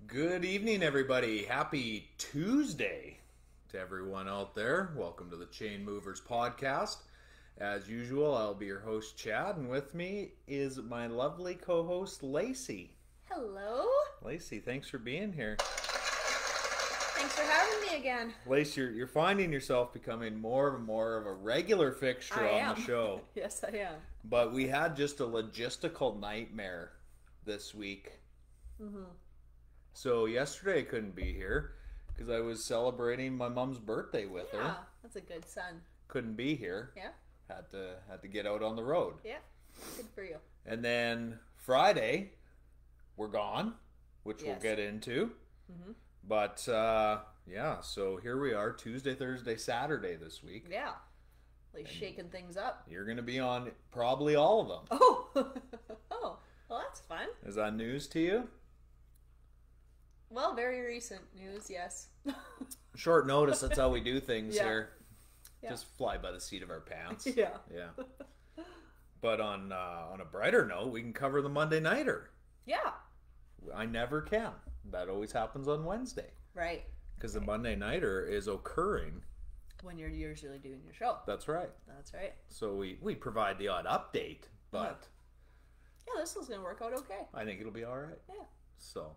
Good evening, everybody. Happy Tuesday to everyone out there. Welcome to the Chainmovers podcast. As usual, I'll be your host, Chad, and with me is my lovely co-host, Lacey. Hello. Lacey, thanks for being here. Thanks for having me again. Lacey, you're finding yourself becoming more and more of a regular fixture on the show. Yes, I am. But we had just a logistical nightmare this week. So yesterday I couldn't be here because I was celebrating my mom's birthday with her. Yeah, that's a good son. Couldn't be here. Yeah. Had to get out on the road. Yeah, good for you. And then Friday, we're gone, which we'll get into. But yeah, so here we are, Tuesday, Thursday, Saturday this week. Yeah, like shaking things up. You're going to be on probably all of them. Oh, oh, well, that's fun. Is that news to you? Well, very recent news, yes. Short notice, that's how we do things Yeah. here. Yeah. Just fly by the seat of our pants. Yeah. Yeah. But on a brighter note, we can cover the Monday Nighter. Yeah. I never can. That always happens on Wednesday. Right. Because the Monday Nighter is occurring. When you're usually doing your show. That's right. That's right. So we provide the odd update, but Yeah, this one's going to work out okay. I think it'll be all right. Yeah. So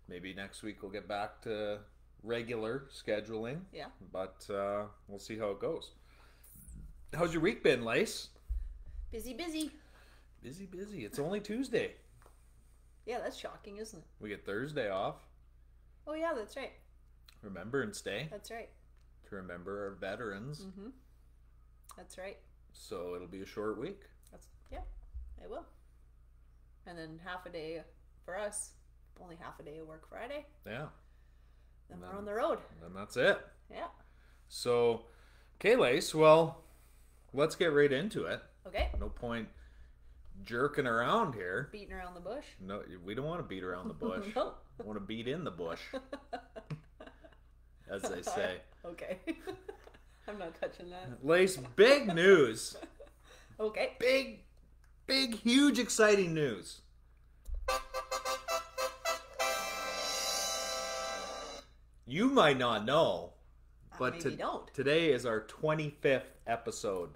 maybe next week we'll get back to regular scheduling. Yeah. But we'll see how it goes. How's your week been, Lace? Busy, busy. Busy, busy. It's only Tuesday. Yeah, that's shocking, isn't it? We get Thursday off. Oh, yeah, that's right. Remembrance Day. That's right. To remember our veterans. That's right. So it'll be a short week. Yeah, it will. And then half a day for us. Only half a day of work Friday. Yeah. Then we're on the road. And that's it. Yeah. So, okay, Lace, well, let's get right into it. Okay. No point jerking around here. Beating around the bush. No, we don't want to beat around the bush. No. We want to beat in the bush, as they say. Okay. I'm not touching that. Lace, big news. Okay. Big, huge, exciting news. You might not know, but Maybe don't. today is our 25th episode.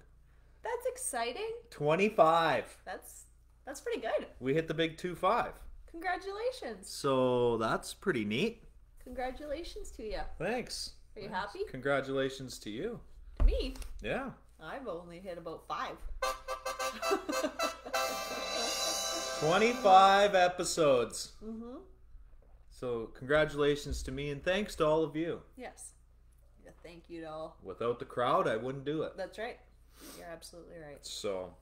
That's exciting. 25. That's pretty good. We hit the big 2-5. Congratulations. So that's pretty neat. Congratulations to you. Thanks. Are you Thanks. happy? Congratulations to you. Me? Yeah. I've only hit about 5. 25 episodes. So congratulations to me and thanks to all of you. Yes. Yeah, thank you to all. Without the crowd, I wouldn't do it. That's right. You're absolutely right. So,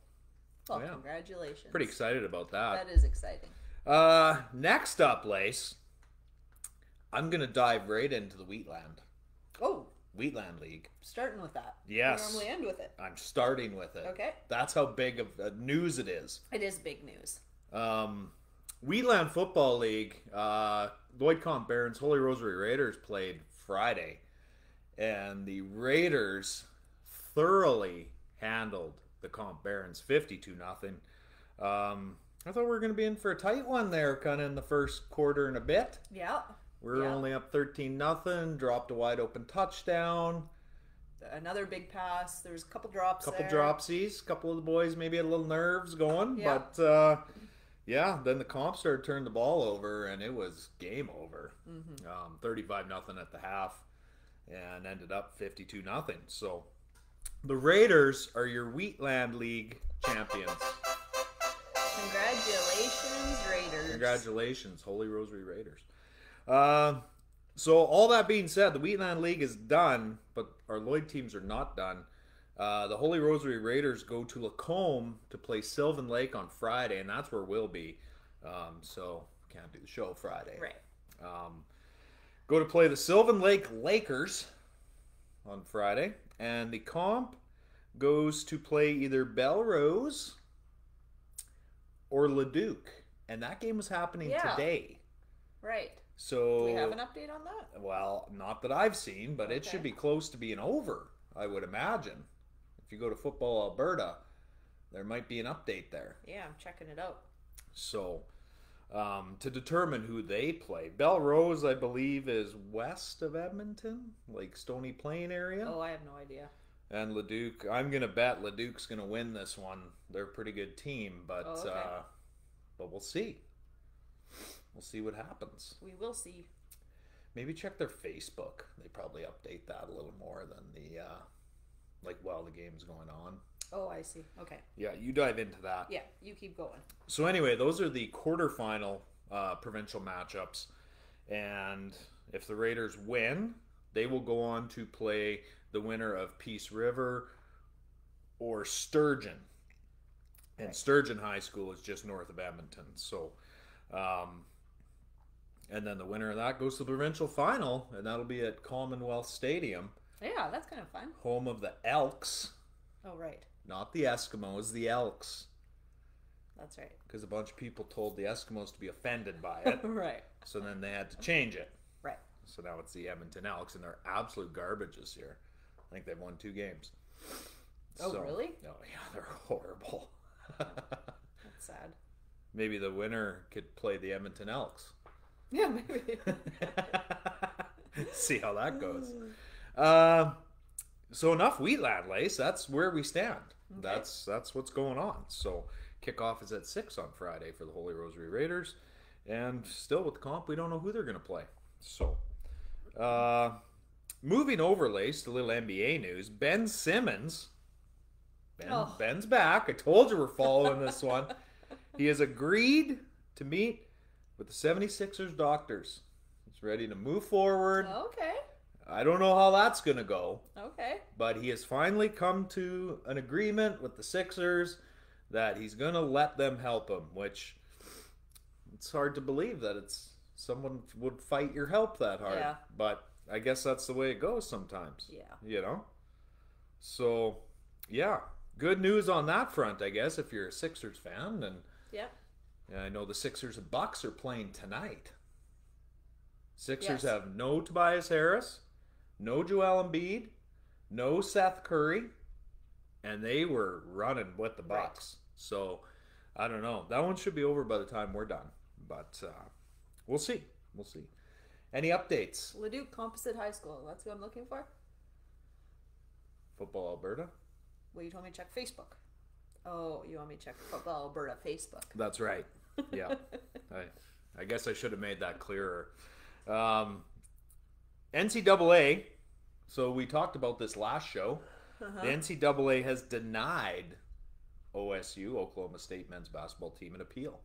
Well, yeah. Congratulations. Pretty excited about that. That is exciting. Next up, Lace, I'm going to dive right into the Wheatland. Oh, Wheatland League. starting with that. Yes. We normally end with it. I'm starting with it. Okay. That's how big of news it is. It is big news. Wheatland Football League, Lloyd Comp Barons Holy Rosary Raiders played Friday, and the Raiders thoroughly handled the Comp Barons 52-0. I thought we were going to be in for a tight one there, kind of in the first quarter and a bit. Yeah. We were only up 13-0, dropped a wide open touchdown. Another big pass. There was a couple drops Couple there. dropsies. A couple of the boys maybe had a little nerves going, Yeah. but yeah, then the Comp started turning the ball over, and it was game over. 35-0 at the half, and ended up 52-0. So the Raiders are your Wheatland League champions. Congratulations, Raiders. Congratulations, Holy Rosary Raiders. So all that being said, the Wheatland League is done, but our Lloyd teams are not done. The Holy Rosary Raiders go to Lacombe to play Sylvan Lake on Friday, and that's where we'll be. So can't do the show Friday. Right. Go to play the Sylvan Lake Lakers on Friday, and the Comp goes to play either Belrose or Leduc, and that game was happening today. Right. So Do we have an update on that? Well, not that I've seen, but it Okay. should be close to being over, I would imagine. If you go to Football Alberta, there might be an update there. Yeah, I'm checking it out. So, to determine who they play. Belrose, I believe, is west of Edmonton, like Stony Plain area. Oh, I have no idea. And Leduc, I'm going to bet Leduc's going to win this one. They're a pretty good team, but but we'll see. We'll see what happens. We will see. Maybe check their Facebook. They probably update that a little more than the like while the game's going on. Oh, I see. Okay. Yeah, you dive into that. Yeah, you keep going. So anyway, those are the quarterfinal provincial matchups, and if the Raiders win, they will go on to play the winner of Peace River or Sturgeon. And Sturgeon High School is just north of Edmonton. So, and then the winner of that goes to the provincial final, and that'll be at Commonwealth Stadium. Yeah, that's kind of fun. Home of the Elks. Oh, right. Not the Eskimos, the Elks. That's right. Because a bunch of people told the Eskimos to be offended by it. Right. So then they had to change it. Right. So now it's the Edmonton Elks, and they're absolute garbage this year. I think they've won 2 games. Oh, really? Oh, yeah, they're horrible. That's sad. Maybe the winner could play the Edmonton Elks. Yeah, maybe. See how that goes. So enough Wheatland, Lace. That's where we stand. Okay. That's what's going on. So kickoff is at 6 on Friday for the Holy Rosary Raiders. And still with the comp, we don't know who they're going to play. So moving over, Lace, to a little NBA news. Ben Simmons. Ben's back. I told you we're following this one. He has agreed to meet with the 76ers doctors. He's ready to move forward. Okay. I don't know how that's going to go. Okay. But he has finally come to an agreement with the Sixers that he's going to let them help him, which it's hard to believe that it's someone would fight your help that hard. Yeah. But I guess that's the way it goes sometimes. Yeah. You know? So, yeah. Good news on that front, I guess, if you're a Sixers fan. And yeah. I know the Sixers and Bucks are playing tonight. Sixers have no Tobias Harris, no Joel Embiid, no Seth Curry, and they were running with the Bucks. Right. So, I don't know. That one should be over by the time we're done. But we'll see. We'll see. Any updates? Leduc Composite High School. That's who I'm looking for. Football Alberta? Well, you told me to check Facebook. Oh, you want me to check Football Alberta Facebook. That's right. Yeah. I guess I should have made that clearer. NCAA, so we talked about this last show. The NCAA has denied OSU, Oklahoma State men's basketball team, an appeal.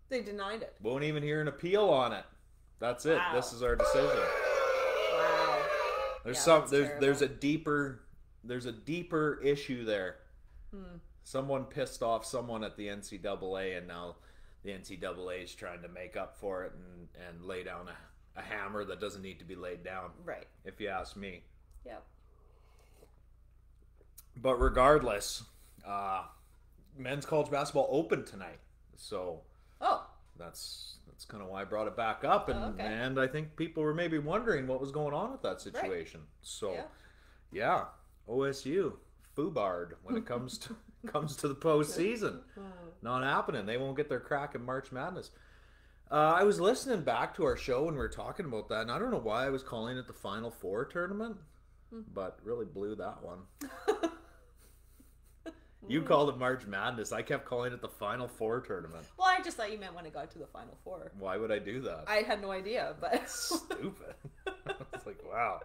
They denied it. Won't even hear an appeal on it. That's it. Wow. This is our decision. Wow. There's a deeper issue there. Someone pissed off someone at the NCAA, and now the NCAA is trying to make up for it and lay down a hammer that doesn't need to be laid down. Right. If you ask me. Yep. But regardless, men's college basketball opened tonight. So that's kind of why I brought it back up, and I think people were maybe wondering what was going on with that situation. Right. So yeah, OSU foobarred when it comes to the postseason. Not happening. They won't get their crack in March Madness. I was listening back to our show and we were talking about that, and I don't know why I was calling it the Final Four tournament, but really blew that one. You called it March Madness. I kept calling it the Final Four tournament. Well, I just thought you meant when it got to the Final Four. Why would I do that? I had no idea, but stupid. I was like, wow,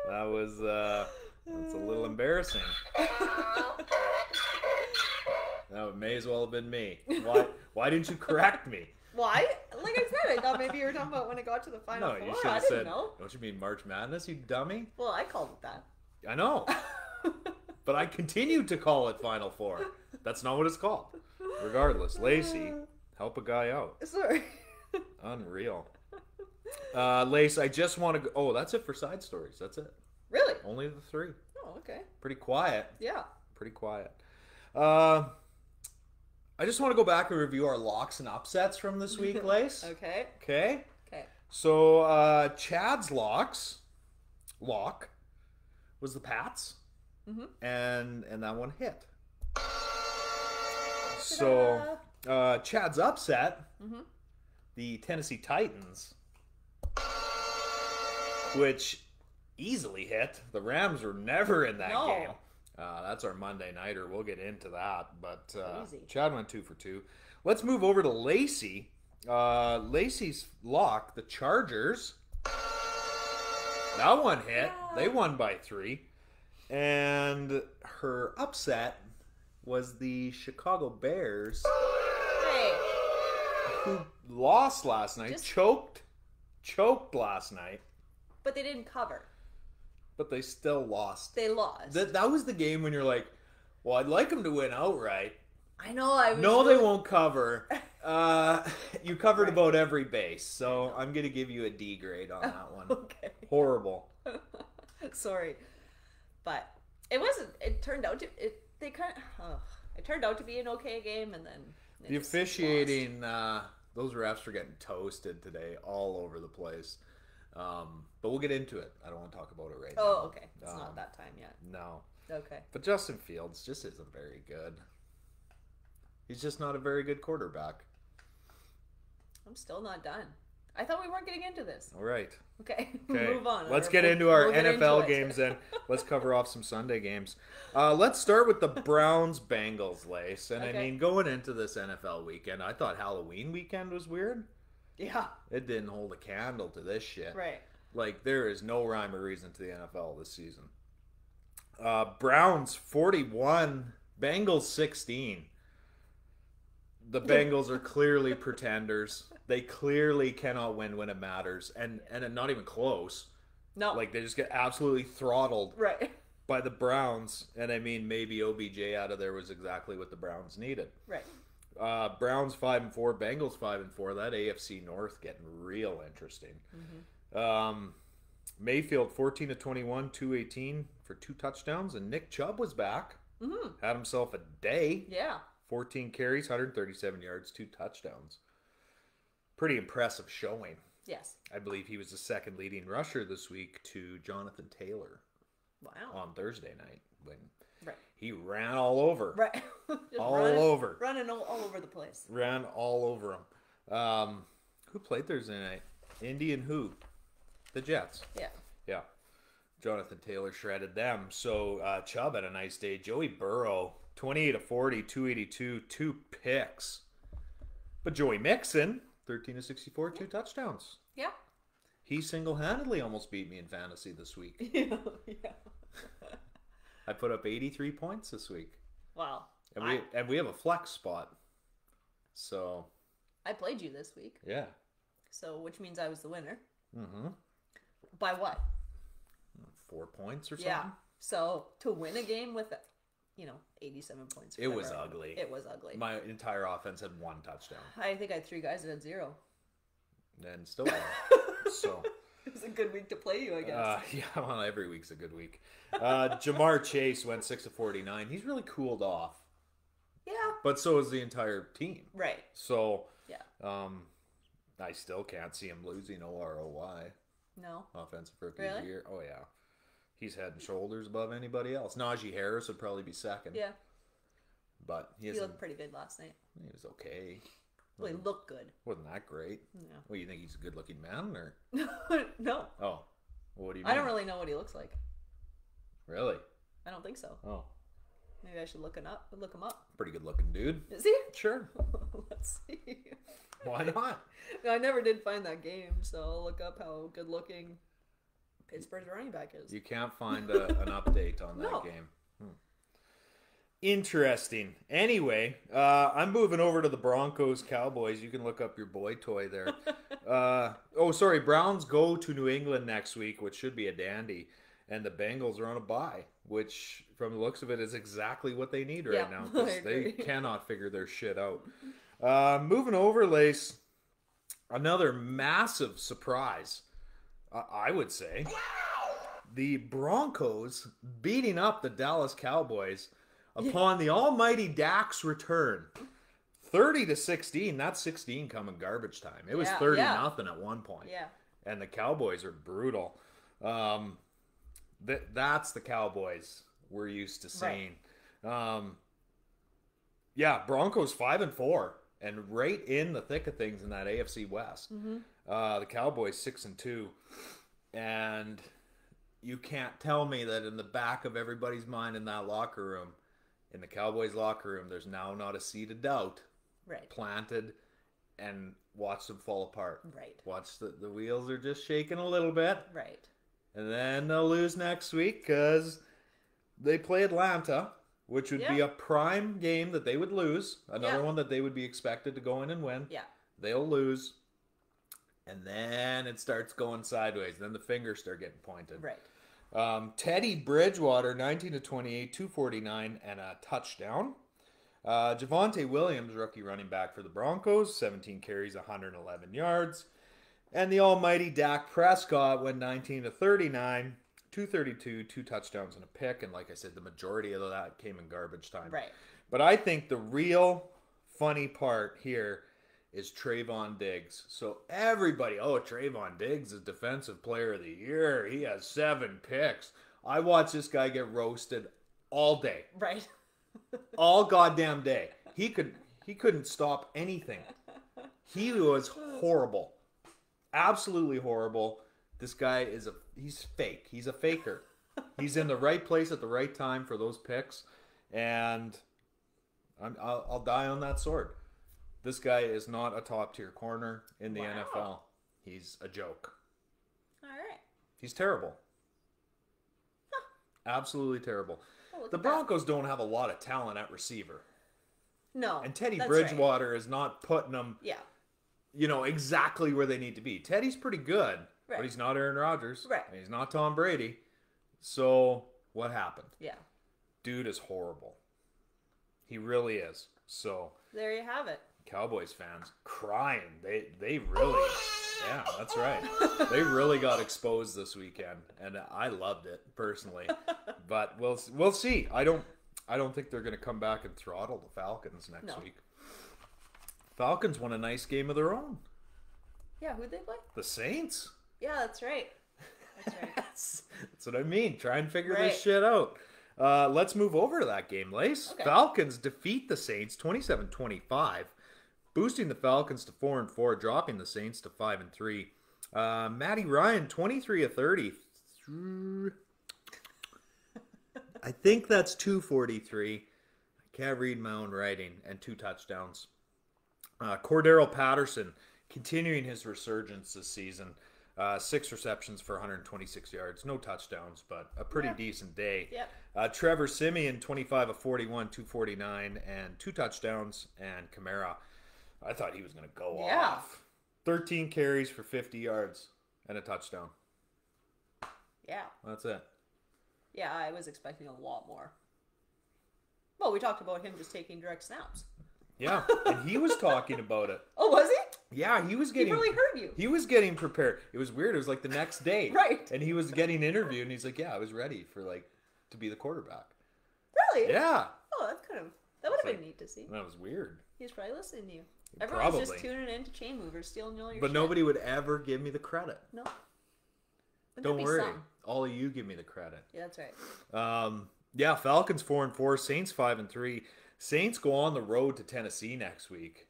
that's a little embarrassing. That may as well have been me. Why didn't you correct me? Why? Like I said, I thought maybe you were talking about when it got to the Final Four. No, you should have said, don't you mean March Madness, you dummy? Well, I called it that. I know. But I continue to call it Final Four. That's not what it's called. Regardless, Lacey, help a guy out. Sorry. Unreal. Lace, I just want to go. Oh, that's it for side stories. That's it. Really? Only the 3. Oh, okay. Pretty quiet. Yeah. Pretty quiet. I just want to go back and review our locks and upsets from this week, Lace. Okay. Okay? Okay. So, Chad's lock was the Pats. Mm-hmm. And that one hit. So, Chad's upset the Tennessee Titans, which easily hit. The Rams were never in that game. That's our Monday nighter. We'll get into that. But Chad went 2 for 2. Let's move over to Lacey. Lacey's lock, the Chargers. That one hit. Yeah. They won by 3. And her upset was the Chicago Bears, who lost last night. Choked last night. But they didn't cover. But they still lost. They lost. That was the game when you're like, well, I'd like them to win outright. I know. No, they won't cover. You covered about every base, so I'm going to give you a D grade on that one. Okay. Horrible. Sorry. But it wasn't. It turned out to... It turned out to be an okay game, and then... The officiating, those refs were getting toasted today all over the place. But we'll get into it. I don't want to talk about it right now. Oh, okay. It's not that time yet. No. Okay. But Justin Fields just isn't very good. He's just not a very good quarterback. I'm still not done. I thought we weren't getting into this. All right. Okay. Move on. Let's get into our NFL games then. Let's cover off some Sunday games. Let's start with the Browns-Bengals, Lace. And I mean, going into this NFL weekend, I thought Halloween weekend was weird. Yeah. It didn't hold a candle to this shit. Right. Like, there is no rhyme or reason to the NFL this season. Browns 41, Bengals 16. The Bengals are clearly pretenders. They clearly cannot win when it matters. And not even close. No. Like, they just get absolutely throttled by the Browns. And I mean, maybe OBJ out of there was exactly what the Browns needed. Right. Browns 5-4, Bengals 5-4. That AFC North getting real interesting. Mm-hmm. Mayfield 14-21, 218 for 2 touchdowns, and Nick Chubb was back. Mm-hmm. Had himself a day. Yeah. 14 carries, 137 yards, 2 touchdowns. Pretty impressive showing. Yes. I believe he was the second leading rusher this week to Jonathan Taylor. Wow. On Thursday night when he ran all over. Right. Running all over the place. Ran all over him. Who played Thursday night? Indy and who? The Jets. Yeah. Yeah. Jonathan Taylor shredded them. So Chubb had a nice day. Joey Burrow, 28-40, 282, 2 picks. But Joey Mixon, 13-64, 2 touchdowns. Yeah. He single-handedly almost beat me in fantasy this week. Yeah. I put up 83 points this week. Wow. And we have a flex spot. So I played you this week. Yeah. So which means I was the winner. Mm-hmm. By what? 4 points or something? Yeah. So to win a game with 87 points. It was ugly. It was ugly. My entire offense had 1 touchdown. I think I had 3 guys that had 0. And still so it was a good week to play you, I guess. Yeah, well, every week's a good week. Jamar Chase went 6-49. He's really cooled off. Yeah. But so is the entire team. Right. So yeah. I still can't see him losing OROY. No. Offensive Rookie of the Year. Oh, yeah. He's head and shoulders above anybody else. Najee Harris would probably be second. Yeah. But he looked pretty good last night. He was okay. Well, he looked good. Wasn't that great? No. Well, you think he's a good-looking man, or? No. Oh. Well, what do you mean? I don't really know what he looks like. Really? I don't think so. Oh. Maybe I should look him up. Pretty good-looking dude. Is he? Sure. Let's see. Why not? No, I never did find that game, so I'll look up how good-looking Pittsburgh's running back is. You can't find an update on that game. Interesting. Anyway, I'm moving over to the Broncos-Cowboys. You can look up your boy toy there. Browns go to New England next week, which should be a dandy. And the Bengals are on a bye, which, from the looks of it, is exactly what they need right now. Because they cannot figure their shit out. Moving over, Lace, another massive surprise, I would say. Wow! The Broncos beating up the Dallas Cowboys upon the almighty Dak's return. 30-16. That's 16 coming garbage time. It was 30-0 at one point. Yeah. And the Cowboys are brutal. That's the Cowboys we're used to seeing. Right. Broncos 5-4. and right in the thick of things in that AFC West. The Cowboys 6-2, and you can't tell me that in the back of everybody's mind in that locker room, in the Cowboys locker room, there's now not a seed of doubt planted, and watch them fall apart. Right. Watch the wheels are just shaking a little bit. Right. And then they'll lose next week because they play Atlanta, which would be a prime game that they would lose. Another one that they would be expected to go in and win. Yeah. They'll lose. And then it starts going sideways. Then the fingers start getting pointed. Right. Teddy Bridgewater, 19-28, 249, and a touchdown. Javonte Williams, rookie running back for the Broncos, 17 carries, 111 yards. And the almighty Dak Prescott went 19-39, 232, 2 touchdowns and a pick. And like I said, the majority of that came in garbage time. Right. But I think the real funny part here is Trayvon Diggs. So everybody, Trayvon Diggs is Defensive Player of the Year. He has 7 picks. I watched this guy get roasted all day. Right. All goddamn day. He couldn't stop anything. He was horrible. Absolutely horrible. This guy he's fake. He's a faker. He's in the right place at the right time for those picks, and I'll die on that sword. This guy is not a top tier corner in the NFL. He's a joke. All right. He's terrible. Huh. Absolutely terrible. Oh, the Broncos don't have a lot of talent at receiver. No. And Teddy Bridgewater is not putting them exactly where they need to be. Teddy's pretty good, but he's not Aaron Rodgers. Right. And he's not Tom Brady. So what happened? Yeah. Dude is horrible. He really is. So there you have it. Cowboys fans crying. They really, yeah, that's right. They really got exposed this weekend, and I loved it personally. But we'll see. I don't think they're going to come back and throttle the Falcons next week. Falcons won a nice game of their own. Yeah, who'd they play? The Saints. Yeah, that's right. That's right. That's what I mean. Try and figure this shit out. Let's move over to that game, Lace. Okay. Falcons defeat the Saints 27-25, boosting the Falcons to 4-4, dropping the Saints to 5-3. Matty Ryan, 23 of 30. I think that's 243. I can't read my own writing, and 2 touchdowns. Cordero Patterson continuing his resurgence this season. 6 receptions for 126 yards. No touchdowns, but a pretty decent day. Yep. Trevor Siemian, 25 of 41, 249, and 2 touchdowns. And Kamara, I thought he was going to go off. 13 carries for 50 yards and a touchdown. Yeah. That's it. Yeah, I was expecting a lot more. Well, we talked about him just taking direct snaps. Yeah, and he was talking about it. Oh, was he? Yeah, he was getting... He really heard you. He was getting prepared. It was weird. It was like the next day. Right. And he was getting interviewed, and he's like, yeah, I was ready for, to be the quarterback. Really? Yeah. Oh, that would have been neat to see. That was weird. He's probably listening to you. Everyone's just tuning in to Chainmovers, stealing all your But shit. nobody would ever give me the credit. No. Don't worry. All of you give me the credit. Yeah, that's right. Yeah, Falcons 4-4, Saints 5-3. Saints go on the road to Tennessee next week.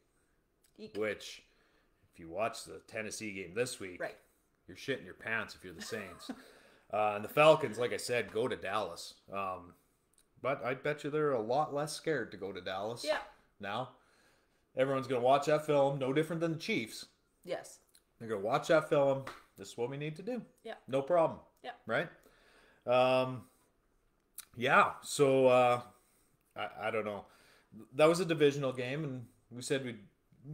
Eek. Which, if you watch the Tennessee game this week, you're shitting your pants if you're the Saints. And the Falcons, like I said, go to Dallas. But I bet you they're a lot less scared to go to Dallas. Yeah. Now, everyone's going to watch that film, no different than the Chiefs. Yes. They're going to watch that film. This is what we need to do. Yeah. No problem. Yeah. Right? Yeah, so I don't know. That was a divisional game, and we said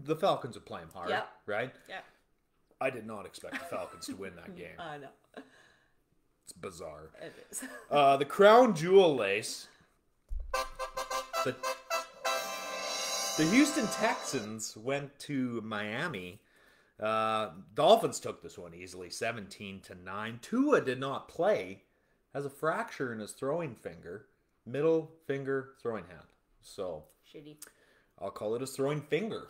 the Falcons would play them hard, right? Yeah. I did not expect the Falcons to win that game. I know. It's bizarre. It is. The crown jewel, Lace. The Houston Texans went to Miami. Dolphins took this one easily, 17-9. Tua did not play. Has a fracture in his throwing finger, middle finger throwing hand. So shitty. I'll call it his throwing finger.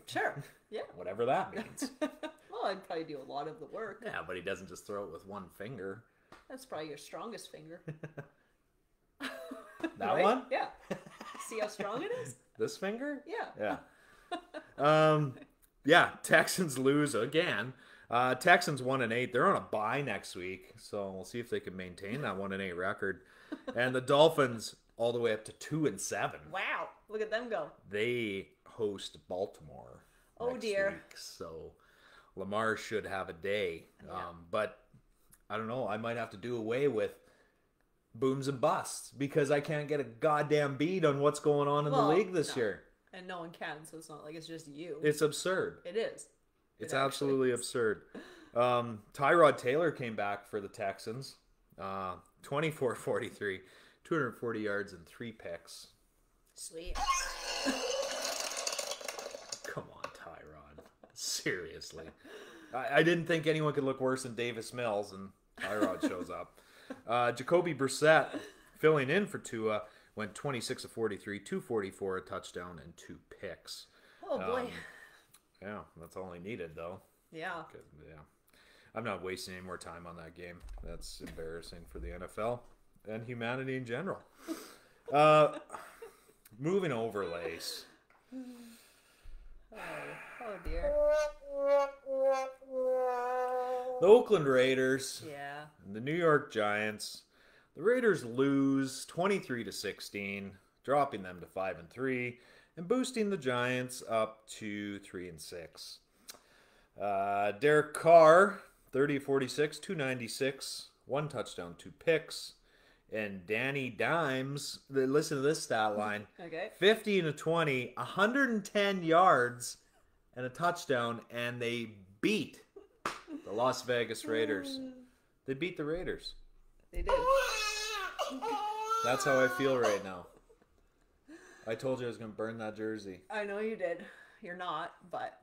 Sure. Yeah. Whatever that means. Well, I'd probably do a lot of the work. Yeah, but he doesn't just throw it with one finger. That's probably your strongest finger. That one? Yeah. See how strong it is? This finger? Yeah. Yeah. Yeah, Texans lose again. Texans 1-8. They're on a bye next week, so we'll see if they can maintain that 1-8 record. And the Dolphins all the way up to 2-7. Wow, look at them go. They host Baltimore. Oh, next dear. week, so Lamar should have a day. Yeah. But I don't know. I might have to do away with booms and busts because I can't get a goddamn beat on what's going on in the league this year. And no one can, so it's not like it's just you. It's absurd. It is. It's absolutely absurd. Tyrod Taylor came back for the Texans. 24-43, 240 yards and 3 picks. Sweet. Come on, Tyrod. Seriously. I didn't think anyone could look worse than Davis Mills, and Tyrod shows up. Jacoby Brissett, filling in for Tua, went 26-43, 244, a touchdown, and 2 picks. Oh, boy. Yeah, that's all he needed, though. Yeah. Yeah. I'm not wasting any more time on that game. That's embarrassing for the NFL and humanity in general. Moving overlays. Oh, dear. The Oakland Raiders. Yeah. And the New York Giants. The Raiders lose 23-16, dropping them to 5-3, and boosting the Giants up to 3-6. Derek Carr, 30-46, 296, 1 touchdown, 2 picks. And Danny Dimes, listen to this stat line. Okay. 15-20, 110 yards, and a touchdown, and they beat the Las Vegas Raiders. They beat the Raiders. They did. That's how I feel right now. I told you I was going to burn that jersey. I know you did. You're not, but...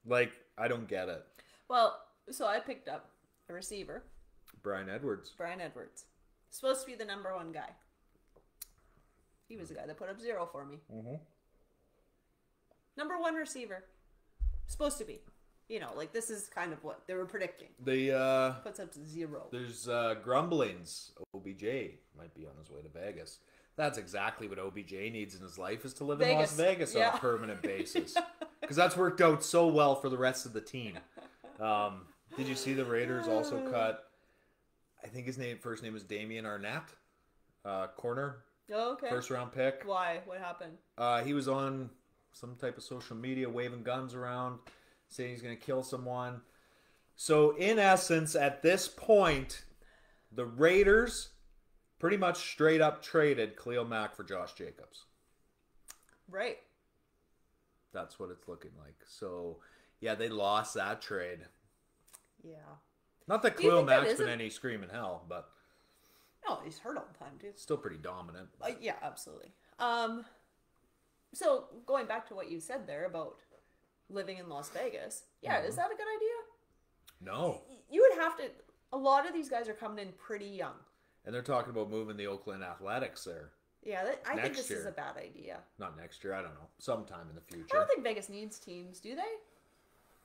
Like, I don't get it. Well, so I picked up a receiver. Brian Edwards. Supposed to be the number 1 guy. He was the guy that put up 0 for me. Mm-hmm. Number 1 receiver. Supposed to be. You know, like this is kind of what they were predicting. Puts up 0. There's grumblings. OBJ might be on his way to Vegas. That's exactly what OBJ needs in his life, is to live in Las Vegas on a permanent basis. Because that's worked out so well for the rest of the team. Did you see the Raiders also cut, I think his first name is Damian Arnett, corner, Oh, okay. first round pick. Why? What happened? He was on some type of social media waving guns around, saying he's going to kill someone. So, in essence, at this point, the Raiders pretty much straight up traded Khalil Mack for Josh Jacobs. Right. That's what it's looking like. So, yeah, they lost that trade. Yeah. Not that Do you Khalil think that Mack's been isn't- any screaming hell, but No, he's hurt all the time, too. still pretty dominant. Yeah, absolutely. So going back to what you said there about living in Las Vegas, yeah, is that a good idea? No. You would have to. A lot of these guys are coming in pretty young. And they're talking about moving the Oakland Athletics there. Yeah, I think Next this is year. a bad idea. Not next year, I don't know. Sometime in the I future. don't think Vegas needs teams, do they?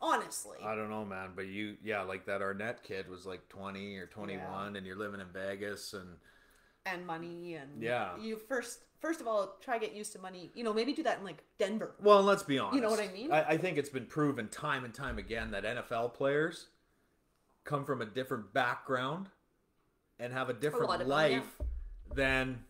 Honestly. I don't know, man. But like that Arnett kid was like 20 or 21, and you're living in Vegas, and money and Yeah. You first of all try to get used to money. You know, maybe do that in like Denver. well, let's be honest. You know what I mean? I think it's been proven time and time again that NFL players come from a different background and have a different lot of them, life than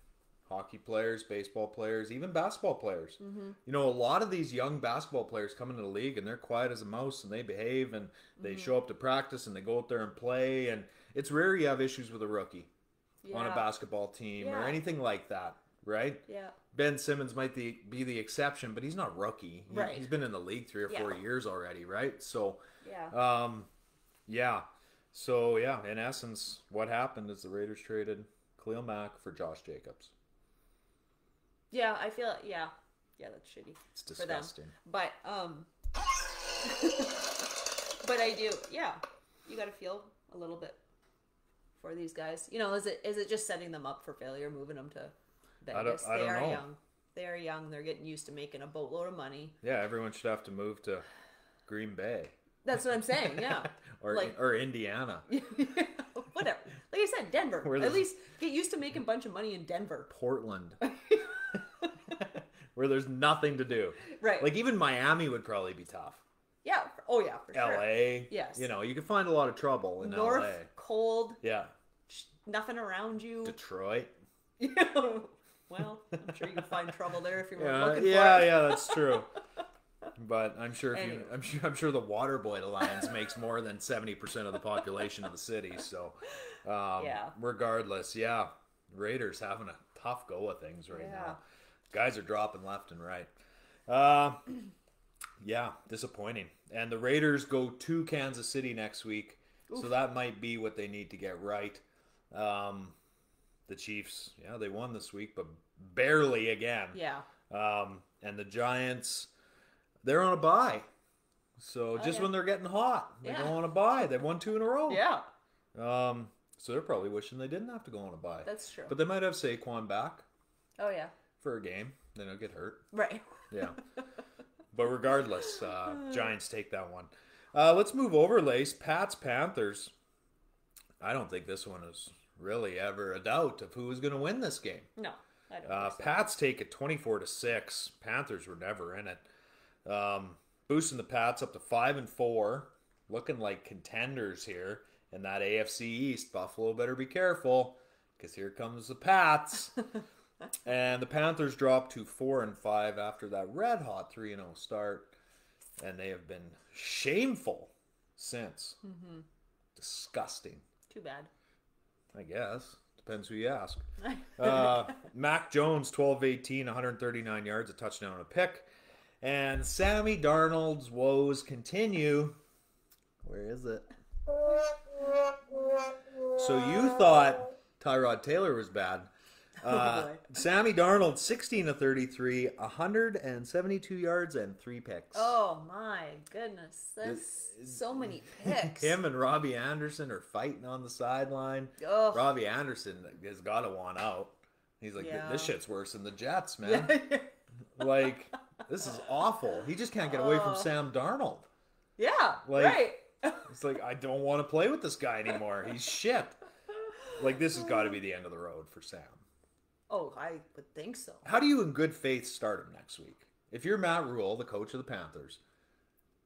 hockey players, baseball players, even basketball players. Mm-hmm. You know, a lot of these young basketball players come into the league and they're quiet as a mouse and they behave and they Mm-hmm. show up to practice and they go out there and play, and it's rare you have issues with a rookie on a basketball team or Yeah. anything like that, right? Yeah. Ben Simmons might be the exception, but he's not rookie. Right. He's been in the league 3 or 4 years already, right? So, Yeah. yeah. So, yeah, in essence, what happened is the Raiders traded Khalil Mack for Josh Jacobs. Yeah, I feel yeah, that's shitty. It's for them. disgusting. But but I do, yeah. You got to feel a little bit for these guys. You know, is it just setting them up for failure, moving them to Vegas? I don't know. Young. They are young. They're getting used to making a boatload of money. Yeah, everyone should have to move to Green Bay. That's what I'm saying. Yeah. or Indiana. Whatever. Like I said, Denver. Where At least get used to making a bunch of money in Denver. Portland. where there's nothing to do. Right. Like even Miami would probably be tough. Yeah. Oh yeah, for sure. LA. Yes. You know, you can find a lot of trouble in North, LA. cold. Yeah. Nothing around you. Detroit. Well, I'm sure you can find trouble there if you were Yeah, looking for it. yeah, that's true. But I'm sure Anyway. I'm sure the Waterboy Alliance makes more than 70% of the population of the city. So, Yeah. regardless, yeah, Raiders having a tough go of things right now. Guys are dropping left and right. Yeah, disappointing. And the Raiders go to Kansas City next week, so that might be what they need to get right. The Chiefs, yeah, they won this week, but barely again. Yeah. And the Giants, they're on a bye. So just when they're getting hot, they go on a bye. They've won 2 in a row. Yeah. So they're probably wishing they didn't have to go on a bye. That's true. But they might have Saquon back Oh yeah. for a game. Then he'll get hurt. Right. Yeah. But regardless, Giants take that one. Let's move over, Lace. Pats, Panthers. I don't think this one is really ever a doubt of who is going to win this game. No, I don't think so. Pats take it 24-6. Panthers were never in it. Boosting the Pats up to 5-4, looking like contenders here in that AFC East. Buffalo better be careful, because here comes the Pats. And the Panthers dropped to 4-5 after that red hot 3-0 start, and they have been shameful since. Mm-hmm. Disgusting. Too bad. I guess. Depends who you ask. Mac Jones, 12-18, 139 yards, a touchdown and a pick. And Sammy Darnold's woes continue. Where is it? So you thought Tyrod Taylor was bad. Sammy Darnold, 16-33, 172 yards and 3 picks. Oh my goodness. That's so many picks. Him and Robbie Anderson are fighting on the sideline. Ugh. Robbie Anderson has got to want out. He's like, Yeah. this shit's worse than the Jets, man. Like, this is awful. He just can't get away from Sam Darnold. Yeah, Like, right. It's like, I don't want to play with this guy anymore. He's shit. Like, this has got to be the end of the road for Sam. Oh, I would think so. How do you in good faith start him next week? If you're Matt Rule, the coach of the Panthers.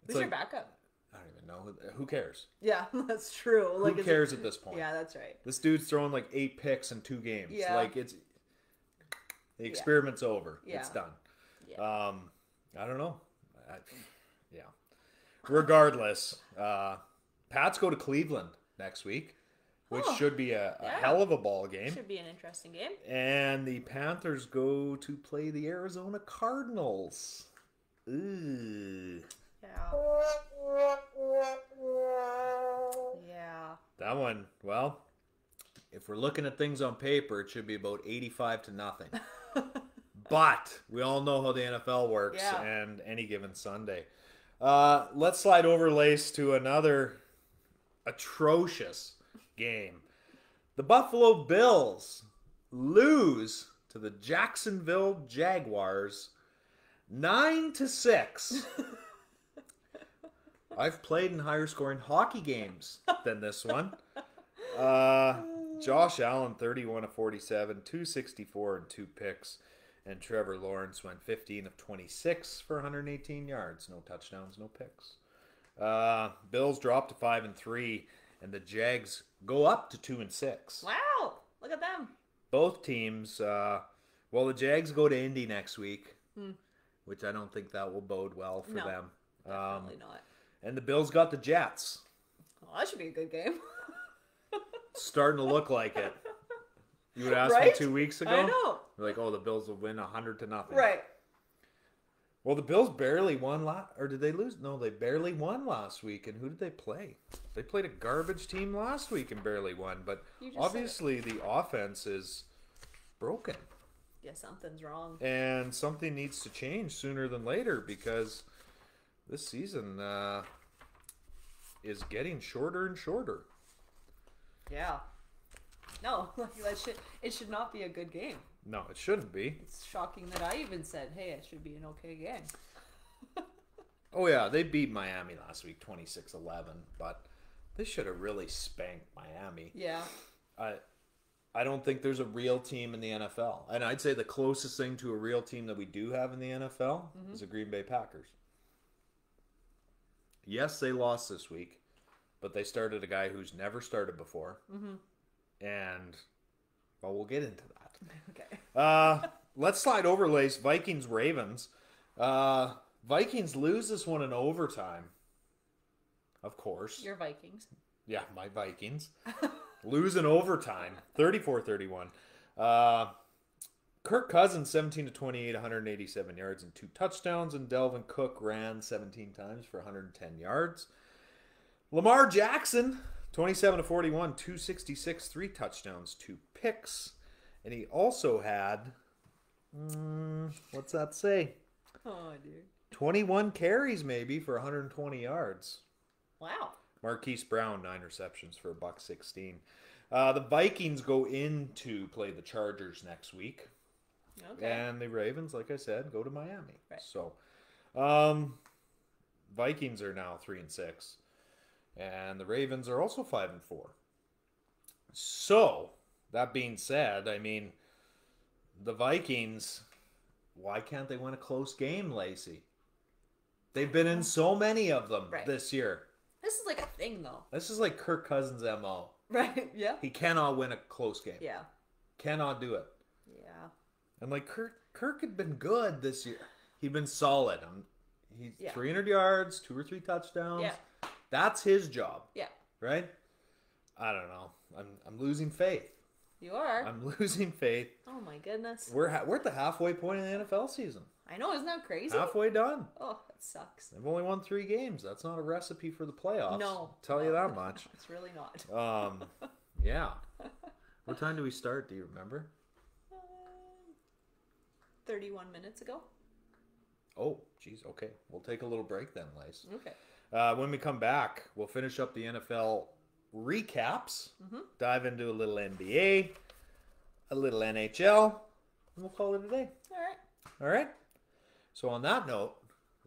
Who's your backup? I don't even know. Who cares? Yeah, that's true. Like, Who cares at this point? Yeah, that's right. This dude's throwing like 8 picks in 2 games. Yeah. Like, it's... The experiment's over. Yeah. It's done. Yeah. I don't know. Yeah. Regardless, Pats go to Cleveland next week, which should be a hell of a ball game. Should be an interesting game. And the Panthers go to play the Arizona Cardinals. Ooh. Yeah. Yeah. That one, well, if we're looking at things on paper, it should be about 85-0. But we all know how the NFL works, and any given Sunday. Let's slide over, Lace, to another atrocious game. The Buffalo Bills lose to the Jacksonville Jaguars 9-6. I've played in higher scoring hockey games than this one. Josh Allen, 31-47, 264 and 2 picks. And Trevor Lawrence went 15-26 for 118 yards. No touchdowns, no picks. Bills dropped to 5-3, and the Jags go up to 2-6. Wow. Look at them. Both teams, the Jags go to Indy next week, which I don't think that will bode well for them. Definitely not. And the Bills got the Jets. Well, that should be a good game. Starting to look like it. You would ask me 2 weeks ago? I know. You're like, oh, the Bills will win 100-0. Right. Well, the Bills barely won or did they lose? No, they barely won last week. And who did they play? They played a garbage team last week and barely won. But obviously the offense is broken. Yeah, something's wrong. And something needs to change sooner than later, because this season is getting shorter and shorter. Yeah. No, it should not be a good game. No, it shouldn't be. It's shocking that I even said, hey, it should be an okay game. Oh, yeah, they beat Miami last week 26-11, but they should have really spanked Miami. Yeah. I don't think there's a real team in the NFL. And I'd say the closest thing to a real team that we do have in the NFL is the Green Bay Packers. Yes, they lost this week, but they started a guy who's never started before. And, well, we'll get into that. Okay. Let's slide over, Lace. Vikings-Ravens. Vikings lose this one in overtime. Of course. Your Vikings. Yeah, my Vikings. Lose in overtime. 34-31. Kirk Cousins, 17-28, 187 yards and 2 touchdowns. And Delvin Cook ran 17 times for 110 yards. Lamar Jackson, 27-41, 266, 3 touchdowns, 2 picks. And he also had, what's that say? Oh, dude. 21 carries maybe for 120 yards. Wow. Marquise Brown, 9 receptions for $116. The Vikings go in to play the Chargers next week. Okay. And the Ravens, like I said, go to Miami. Right. So, Vikings are now 3-6. And the Ravens are also 5-4. So, that being said, I mean, the Vikings, why can't they win a close game, Lacey? They've been in so many of them this year. This is like a thing, though. This is like Kirk Cousins' MO. Right, yeah. He cannot win a close game. Yeah. Cannot do it. Yeah. And like Kirk had been good this year. He'd been solid. He's 300 yards, 2 or 3 touchdowns. Yeah. That's his job. Yeah. Right? I don't know. I'm losing faith. You are. I'm losing faith. Oh my goodness. We're at the halfway point of the NFL season. I know, isn't that crazy? Halfway done. Oh, that sucks. They've only won 3 games. That's not a recipe for the playoffs. No. I'll tell you that much. It's really not. Yeah. What time do we start? Do you remember? 31 minutes ago. Oh, geez. Okay. We'll take a little break then, Lace. Okay. When we come back, we'll finish up the NFL recaps, dive into a little NBA, a little NHL, and we'll call it a day. All right. All right? So on that note,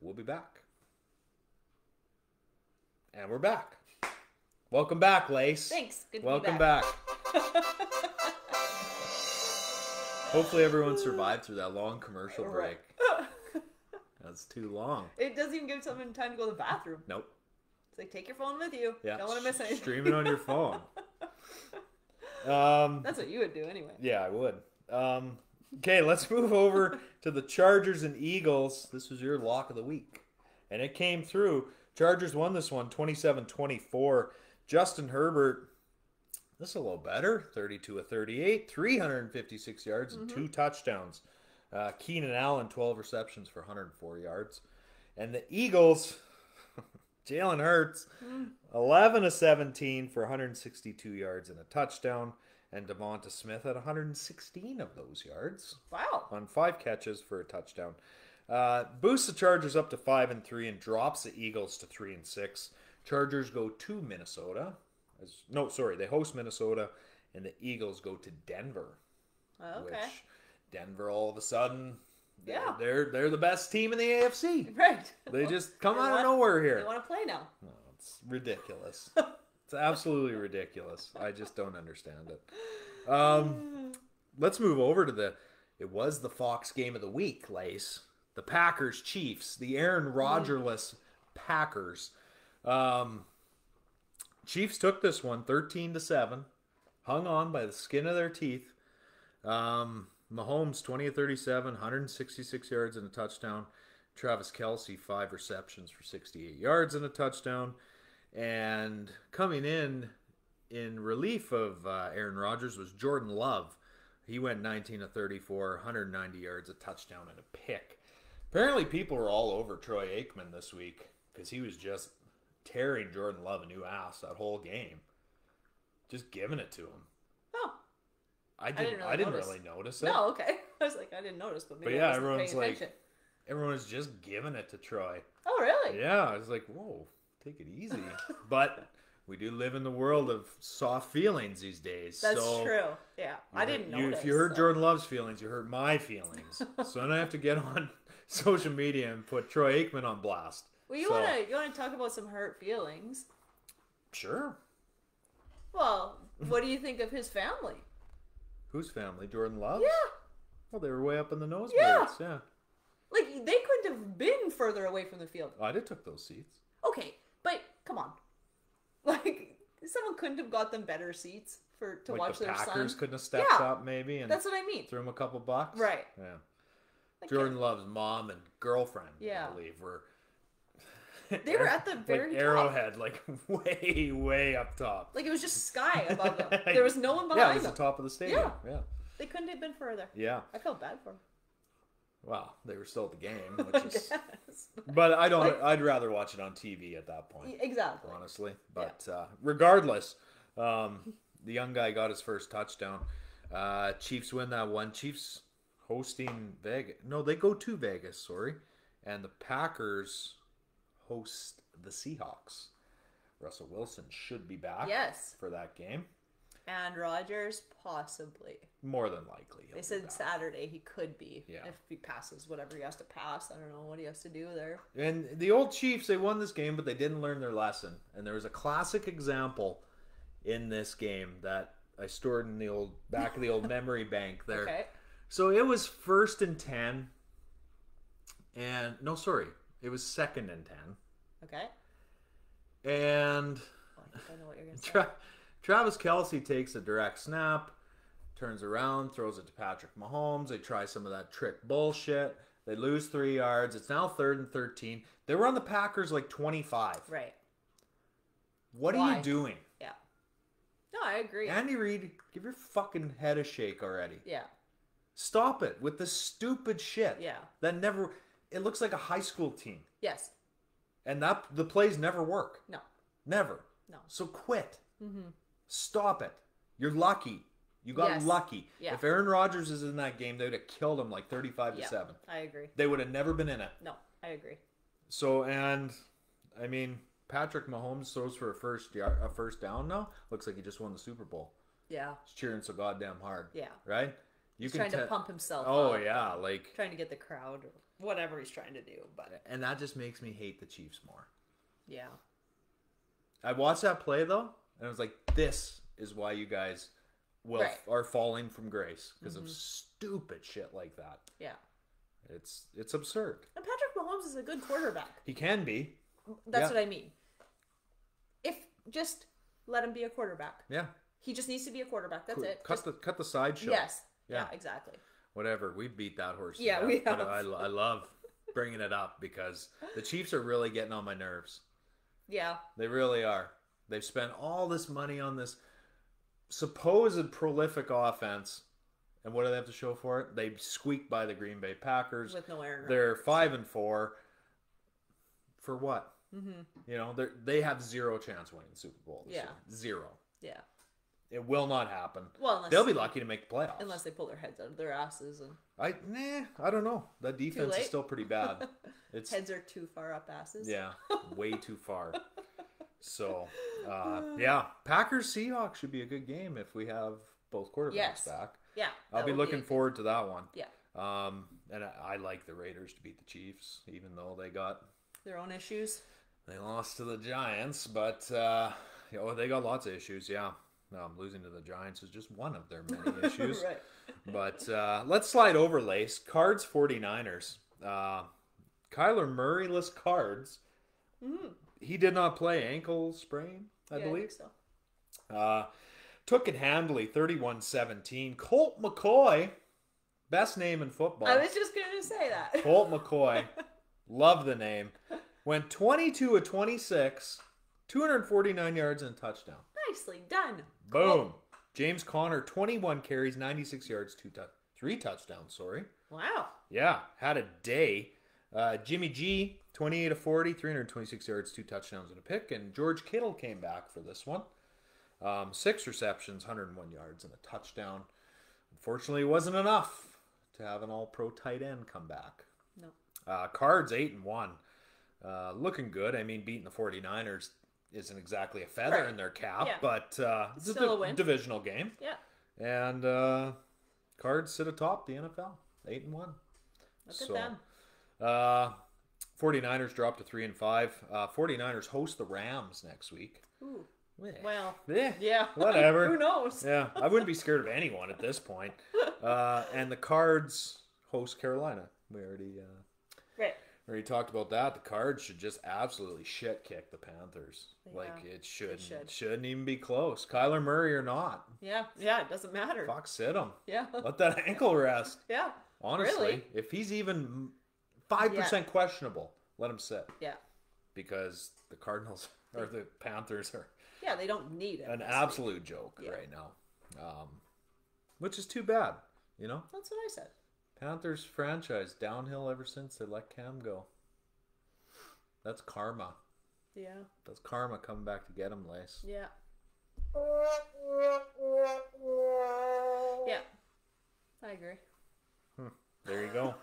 we'll be back. And we're back. Welcome back, Lace. Thanks. Good to Welcome be back. Hopefully everyone survived through that long commercial break. That's too long. It doesn't even give someone time to go to the bathroom. Nope. It's like, take your phone with you. Yeah. Don't want to miss anything. Stream it on your phone. That's what you would do anyway. Yeah, I would. Okay, let's move over to the Chargers and Eagles. This was your lock of the week. And it came through. Chargers won this one 27-24. Justin Herbert, this is a little better. 32-38, 356 yards and 2 touchdowns. Keenan Allen, 12 receptions for 104 yards. And the Eagles, Jalen Hurts, 11-17 for 162 yards and a touchdown. And Devonta Smith had 116 of those yards. Wow. On 5 catches for a touchdown. Boosts the Chargers up to 5-3 and drops the Eagles to 3-6. Chargers go to Minnesota. They host Minnesota, and the Eagles go to Denver. Okay. Which Denver all of a sudden, yeah, they're the best team in the AFC. Right. They just come out of nowhere here. They want to play now. No, it's ridiculous. It's absolutely ridiculous. I just don't understand it. Let's move over to it was the Fox game of the week, Lace. The Packers Chiefs, the Aaron Rodgers-less Packers. Chiefs took this one 13-7, hung on by the skin of their teeth. Mahomes 20-37, 166 yards and a touchdown. Travis Kelce 5 receptions for 68 yards and a touchdown. And coming in relief of Aaron Rodgers was Jordan Love. He went 19-34, 190 yards, a touchdown, and a pick. Apparently people were all over Troy Aikman this week because he was just tearing Jordan Love a new ass that whole game. Just giving it to him. Oh. I didn't really notice it. No, okay. I was like, I didn't notice, but maybe yeah, I wasn't paying attention. Everyone's just giving it to Troy. Oh, really? Yeah, I was like, whoa, take it easy. But we do live in the world of soft feelings these days. That's true. Yeah, I didn't notice. If you hurt Jordan Love's feelings, you hurt my feelings. So then I have to get on social media and put Troy Aikman on blast. Well, you want to talk about some hurt feelings? Sure. Well, what do you think of his family? Whose family? Jordan Love's? Yeah. Well, they were way up in the nosebleeds. Yeah. Like, they couldn't have been further away from the field. I did took those seats. Okay, but come on. Like, someone couldn't have got them better seats to Like watch the their Packers son. couldn't have stepped up maybe and that's what I mean. threw him a couple bucks. Right. Yeah. Like, Jordan Love's mom and girlfriend, Yeah. I believe, were... They were at the very like top. Arrowhead, like way, way up top. Like, it was just sky above them. There was no one behind Yeah, it was them. the top of the stadium. Yeah. They couldn't have been further. Yeah. I felt bad for them. Well, they were still at the game, which is... Yes. But I don't... Like, I'd rather watch it on TV at that point. Exactly. Honestly. But regardless, the young guy got his first touchdown. Chiefs win that one. Chiefs hosting Vegas. No, they go to Vegas, sorry. And the Packers host the Seahawks. Russell Wilson should be back for that game. And Rodgers, possibly. More than likely. They said Saturday he could be. Yeah. If he passes whatever he has to pass. I don't know what he has to do there. And the old Chiefs, they won this game, but they didn't learn their lesson. And there was a classic example in this game that I stored in the old back of the old memory bank there. Okay. So it was 1st and 10. And, no, sorry. It was 2nd and 10. Okay. And I think I know what you're going to say. Travis Kelce takes a direct snap, turns around, throws it to Patrick Mahomes. They try some of that trick bullshit. They lose 3 yards. It's now 3rd and 13. They were on the Packers like 25. Right. What are you doing? Yeah. No, I agree. Andy Reid, give your fucking head a shake already. Yeah. Stop it with the stupid shit. Yeah. That never... It looks like a high school team. Yes. And the plays never work. No. Never. No. So quit. Mm-hmm. Stop it. You're lucky. You got lucky. Yeah. If Aaron Rodgers is in that game, they would have killed him like 35-7. I agree. They would have never been in it. No, I agree. So, and I mean, Patrick Mahomes throws for a first down now. Looks like he just won the Super Bowl. Yeah. He's cheering so goddamn hard. Yeah. Right? He's trying to pump himself up. up. Yeah, like trying to get the crowd or whatever he's trying to do. And that just makes me hate the Chiefs more. Yeah. I watched that play though, and I was like, this is why you guys are falling from grace because of stupid shit like that. Yeah. It's absurd. And Patrick Mahomes is a good quarterback. He can be. That's what I mean. If just let him be a quarterback. Yeah. He just needs to be a quarterback. That's it. Cut the sideshow. Yes. Yeah, exactly. Whatever. We beat that horse. Yeah, we have. But I love bringing it up because the Chiefs are really getting on my nerves. Yeah. They really are. They've spent all this money on this supposed prolific offense. And what do they have to show for it? They squeaked by the Green Bay Packers. With no Aaron Rodgers. They're 5-4. For what? Mm-hmm. You know, they have zero chance winning the Super Bowl this year. Zero. Yeah. It will not happen. Well, they'll be lucky to make the playoffs. Unless they pull their heads out of their asses. And I don't know. That defense is still pretty bad. Heads are too far up asses. Yeah, way too far. So, Packers Seahawks should be a good game if we have both quarterbacks back. Yeah, I'll be looking forward to that one. Yeah. And I like the Raiders to beat the Chiefs, even though they got their own issues. They lost to the Giants, but they got lots of issues. Yeah. Losing to the Giants is just one of their many issues. Right. But let's slide over, Lace. Cards 49ers. Kyler Murray-less Cards. Mm-hmm. He did not play. Ankle sprain, I believe. I think so. Took it handily, 31-17. Colt McCoy, best name in football. I was just going to say that. Colt McCoy, love the name. Went 22 of 26, 249 yards and a touchdown. Nicely done. Boom. Cool. James Conner, 21 carries, 96 yards, 3 touchdowns, Wow. Yeah, had a day. Jimmy G, 28 of 40, 326 yards, 2 touchdowns and a pick. And George Kittle came back for this one. 6 receptions, 101 yards and a touchdown. Unfortunately, it wasn't enough to have an all-pro tight end come back. No. Cards 8-1. Looking good. I mean, beating the 49ers isn't exactly a feather in their cap, but it's still a win. Divisional game. Yeah. And Cards sit atop the NFL, 8-1. Look at them. 49ers dropped to 3-5. 49ers host the Rams next week. Ooh. Well, yeah, yeah. whatever. Who knows? Yeah, I wouldn't be scared of anyone at this point. And the Cards host Carolina. We Right. already talked about that. The Cards should just absolutely shit kick the Panthers. Yeah, Like it should. shouldn't even be close. Kyler Murray or not. Yeah, it doesn't matter. Fuck, sit him. Yeah. Let that ankle rest. Yeah. Honestly, Really? if he's even 5% questionable, let him sit. Yeah. Because the Cardinals or the Panthers are they don't need it. an absolute joke right now. Which is too bad, you know? That's what I said. Panthers franchise downhill ever since they let Cam go. That's karma. Yeah. That's karma coming back to get him, Lace. Yeah. Yeah. I agree. There you go.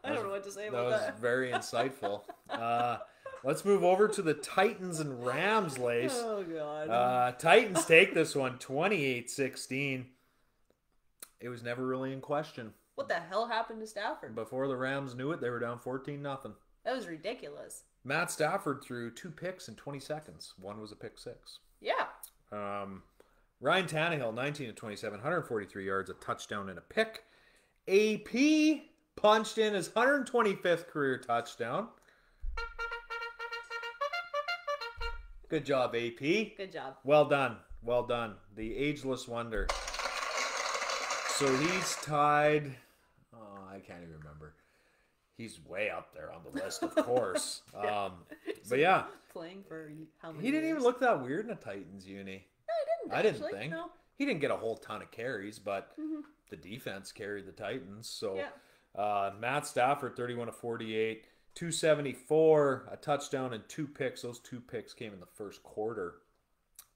I don't know what to say about that. Was very insightful. Let's move over to the Titans and Rams, Lace. Oh, God. Titans take this one 28-16. It was never really in question. What the hell happened to Stafford? Before the Rams knew it, they were down 14-0. That was ridiculous. Matt Stafford threw 2 picks in 20 seconds. One was a pick 6. Yeah. Ryan Tannehill, 19-27, 143 yards, a touchdown and a pick. AP punched in his 125th career touchdown. Good job, AP. Good job. Well done. Well done. The ageless wonder. So he's tied. Oh, I can't even remember. He's way up there on the list, of course. But yeah. Playing for how many He didn't years? even look that weird in a Titans uni. No, I didn't actually, think. No. He didn't get a whole ton of carries, but the defense carried the Titans. So Matt Stafford, 31-48, 274, a touchdown and 2 picks. Those 2 picks came in the first quarter.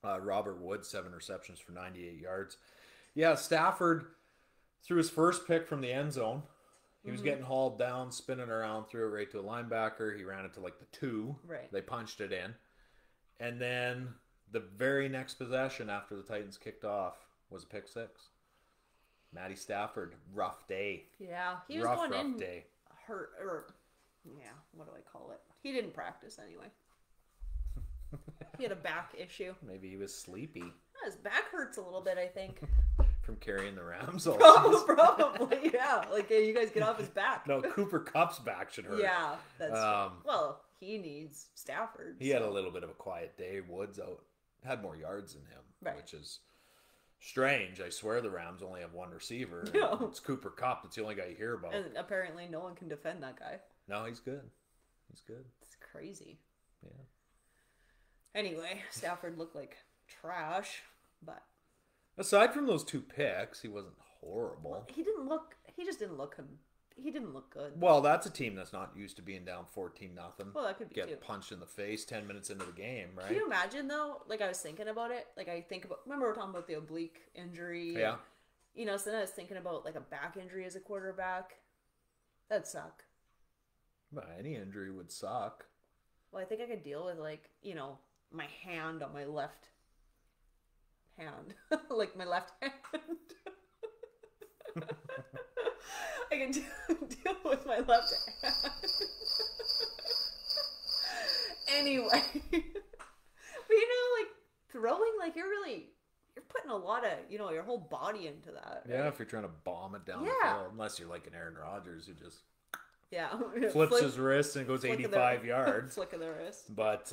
Robert Woods, 7 receptions for 98 yards. Yeah, Stafford threw his first pick from the end zone. He was getting hauled down, spinning around, threw it right to a linebacker. He ran it to like the 2. Right. They punched it in. And then the very next possession after the Titans kicked off was a pick 6. Matty Stafford, rough day. Yeah, he was rough going in day. hurt, or what do I call it? He didn't practice anyway. He had a back issue. Maybe he was sleepy His back hurts a little bit, I think. from carrying the Rams all season. Probably, yeah. Like, hey, you guys get off his back. No, Cooper Kupp's back should hurt. Yeah, that's true. Well, he needs Stafford. He had a little bit of a quiet day. Woods had more yards than him, which is strange. I swear the Rams only have one receiver. No. It's Cooper Kupp. That's the only guy you hear about. And apparently no one can defend that guy. No, he's good. He's good. It's crazy. Yeah. Anyway, Stafford looked like trash, but aside from those 2 picks, he wasn't horrible. well, he just didn't look good. Well, that's a team that's not used to being down 14-0. Well, that could be Get too. punched in the face 10 minutes into the game, right? Can you imagine though? Like, I was thinking about it. Like, remember we were talking about the oblique injury? Yeah. And, so then I was thinking about like a back injury as a quarterback. That'd suck. Well, any injury would suck. Well, I think I could deal with my hand on my left hand. Like my left hand. I can deal with my left hand. Anyway. But like throwing, like you're putting a lot of, your whole body into that. Right? Yeah, if you're trying to bomb it down the field. Unless you're like an Aaron Rodgers who just flips his wrist and goes 85 yards. Flick of the wrist. But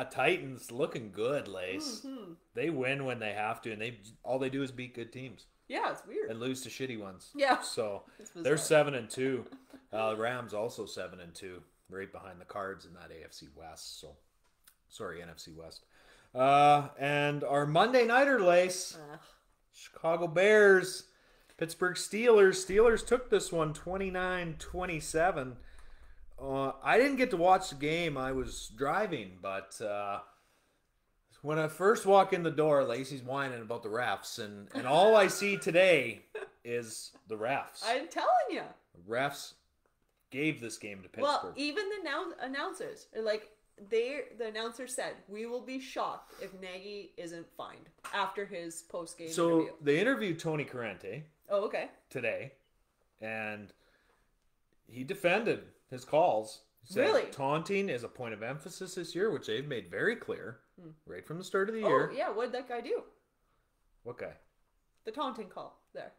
Titans looking good, Lace. Mm-hmm. They win when they have to, and all they do is beat good teams. Yeah, it's weird. And lose to shitty ones. Yeah. So they're 7-2. Rams also 7-2, right behind the Cards in that AFC West. NFC West. And our Monday nighter, Lace. Chicago Bears, Pittsburgh Steelers. Steelers took this one 29-27. I didn't get to watch the game. I was driving, but when I first walk in the door, Lacey's whining about the refs, and all I see today is the refs. I'm telling you. The refs gave this game to Pittsburgh. Well, even the announcers are like, the announcer said, we will be shocked if Nagy isn't fined after his post-game interview. So they interviewed Tony Corrente. Oh, okay. Today, and he defended his calls He said Really? taunting is a point of emphasis this year, which they've made very clear right from the start of the year. Oh, yeah. What did that guy do? What guy? The taunting call there.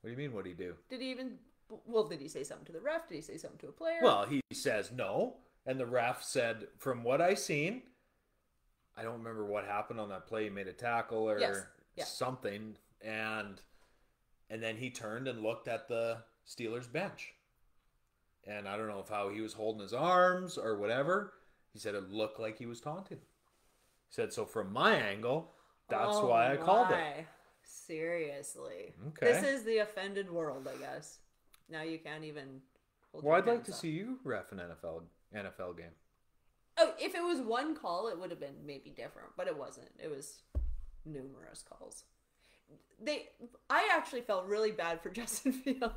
What do you mean, what did he do? Did he even... Well, did he say something to the ref? Did he say something to a player? Well, he says no. And the ref said, from what I seen, I don't remember what happened on that play. He made a tackle or something. And then he turned and looked at the Steelers bench. And I don't know if how he was holding his arms or whatever. He said it looked like he was taunting. He said, so from my angle, that's why I called it. Seriously. Okay. This is the offended world, I guess. Now you can't even hold Well, your I'd like hands to up. see you ref an NFL game. Oh, if it was one call, it would have been maybe different, but it wasn't. It was numerous calls. I actually felt really bad for Justin Fields.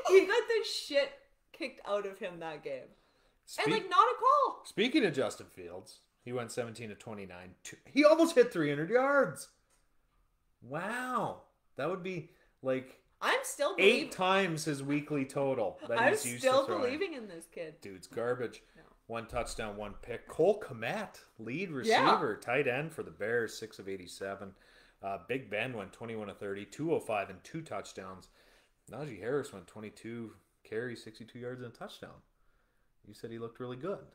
He got the shit kicked out of him that game. And, not a call. Speaking of Justin Fields, he went 17 to 29. He almost hit 300 yards. Wow. That would be I'm still 8 times his weekly total that I'm he's used still to throwing. believing in this kid. Dude's garbage. No. 1 touchdown, 1 pick. Cole Kmet, lead receiver, tight end for the Bears, 6 of 87. Big Ben went 21 of 30, 205 and 2 touchdowns. Najee Harris went 22 carries, 62 yards and a touchdown. You said he looked really good.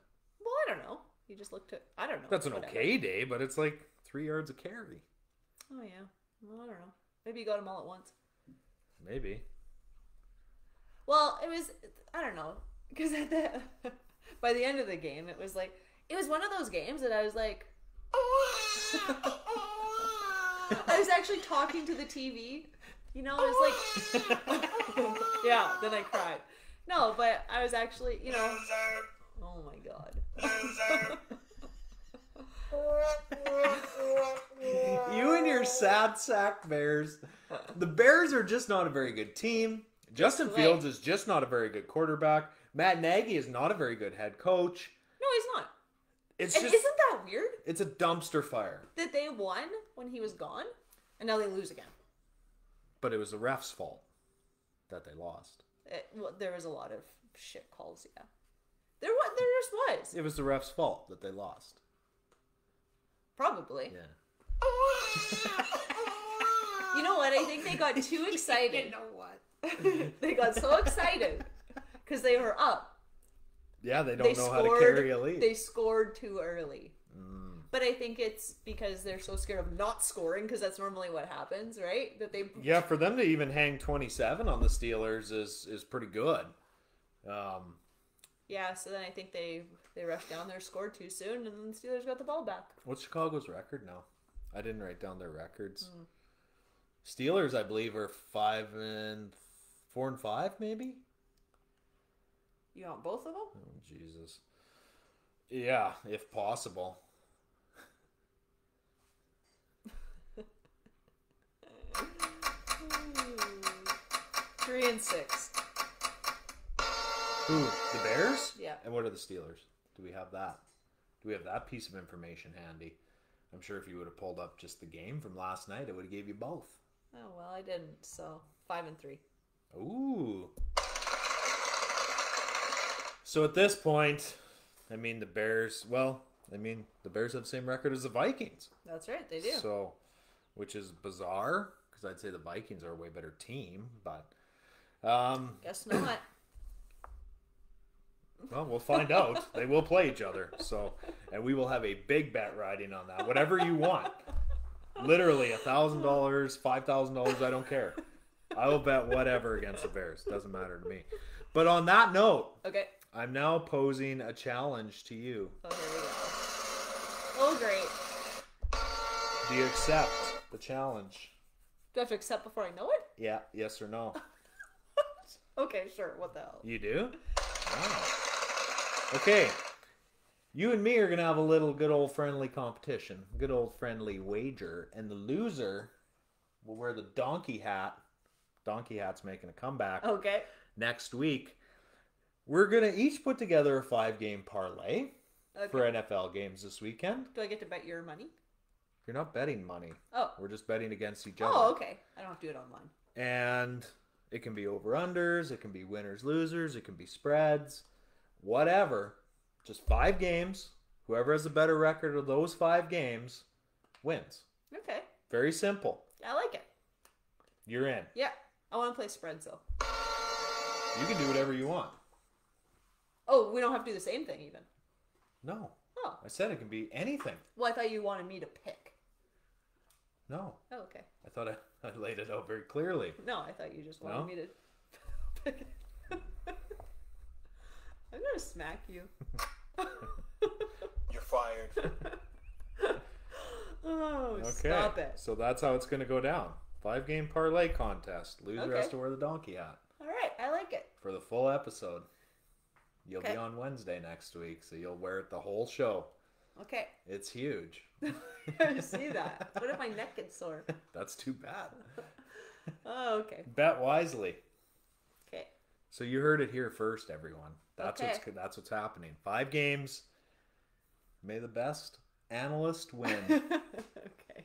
Well, I don't know. He just looked I don't know. That's an okay day, but it's 3 yards a carry. Oh, yeah. Well, I don't know. Maybe he got them all at once. Maybe. Well, it was, I don't know. Because by the end of the game, it was one of those games that I was like, I was actually talking to the TV. You know, it was yeah, then I cried. No, but I was actually, oh my God. You and your sad sack Bears. The Bears are just not a very good team. Justin Fields is just not a very good quarterback. Matt Nagy is not a very good head coach. No, he's not. It's and just, isn't that weird? It's a dumpster fire. That they won when he was gone, and now they lose again. But it was the ref's fault that they lost. There was a lot of shit calls, yeah. There just was. It was the ref's fault that they lost. Probably. Yeah. You know what? I think they got too excited. You know what? They got so excited because they were up. Yeah, they don't know how to carry a lead. They scored too early. But I think it's because they're so scared of not scoring, because that's normally what happens, right? Yeah, for them to even hang 27 on the Steelers is pretty good. Yeah, so then I think they rushed down there, scored too soon, and then the Steelers got the ball back. What's Chicago's record now? I didn't write down their records. Steelers, I believe, are 4-5, maybe. You want both of them? Oh, Jesus. Yeah, if possible. 3-6. Who? The Bears? Yeah. And what are the Steelers? Do we have that? Do we have that piece of information handy? I'm sure if you would have pulled up just the game from last night, it would have gave you both. Oh, well, I didn't, so 5-3. Ooh. So at this point, the Bears have the same record as the Vikings. That's right, they do. So, which is bizarre, because I'd say the Vikings are a way better team, but... Guess not. Well, we'll find out. They will play each other. So, and we will have a big bet riding on that. Whatever you want. Literally $1,000, $5,000, I don't care. I will bet whatever against the Bears. Doesn't matter to me. But on that note, Okay. I'm now posing a challenge to you. Oh, here we go. Oh, great. Do you accept the challenge? Do I have to accept before I know it? Yeah, yes or no? Okay, sure. What the hell? You do? Wow. Okay. You and me are going to have a little good old friendly competition. Good old friendly wager. And the loser will wear the donkey hat. Donkey hat's making a comeback Okay. next week. We're going to each put together a 5-game parlay for NFL games this weekend. Do I get to bet your money? You're not betting money. Oh. We're just betting against each other. Oh, okay. I don't have to do it online. And It can be over-unders. It can be winners-losers. It can be spreads. Whatever. Just 5 games. Whoever has a better record of those 5 games wins. Okay. Very simple. I like it. You're in. Yeah. I want to play spreads, though. You can do whatever you want. Oh, we don't have to do the same thing, even. No. Oh. I said it can be anything. Well, I thought you wanted me to pick. No. Oh, okay. I thought I laid it out very clearly. No, I thought you just wanted me to pick it. I'm going to smack you. You're fired. Oh, Okay. stop it. So that's how it's going to go down. 5-game parlay contest. Loser has to wear the donkey hat. All right. I like it. For the full episode. You'll Okay. be on Wednesday next week, so you'll wear it the whole show. Okay. It's huge. I see that. What if my neck gets sore? That's too bad. Oh, okay. Bet wisely. Okay. So you heard it here first, everyone. That's Okay. what's happening. 5 games. May the best analyst win. Okay.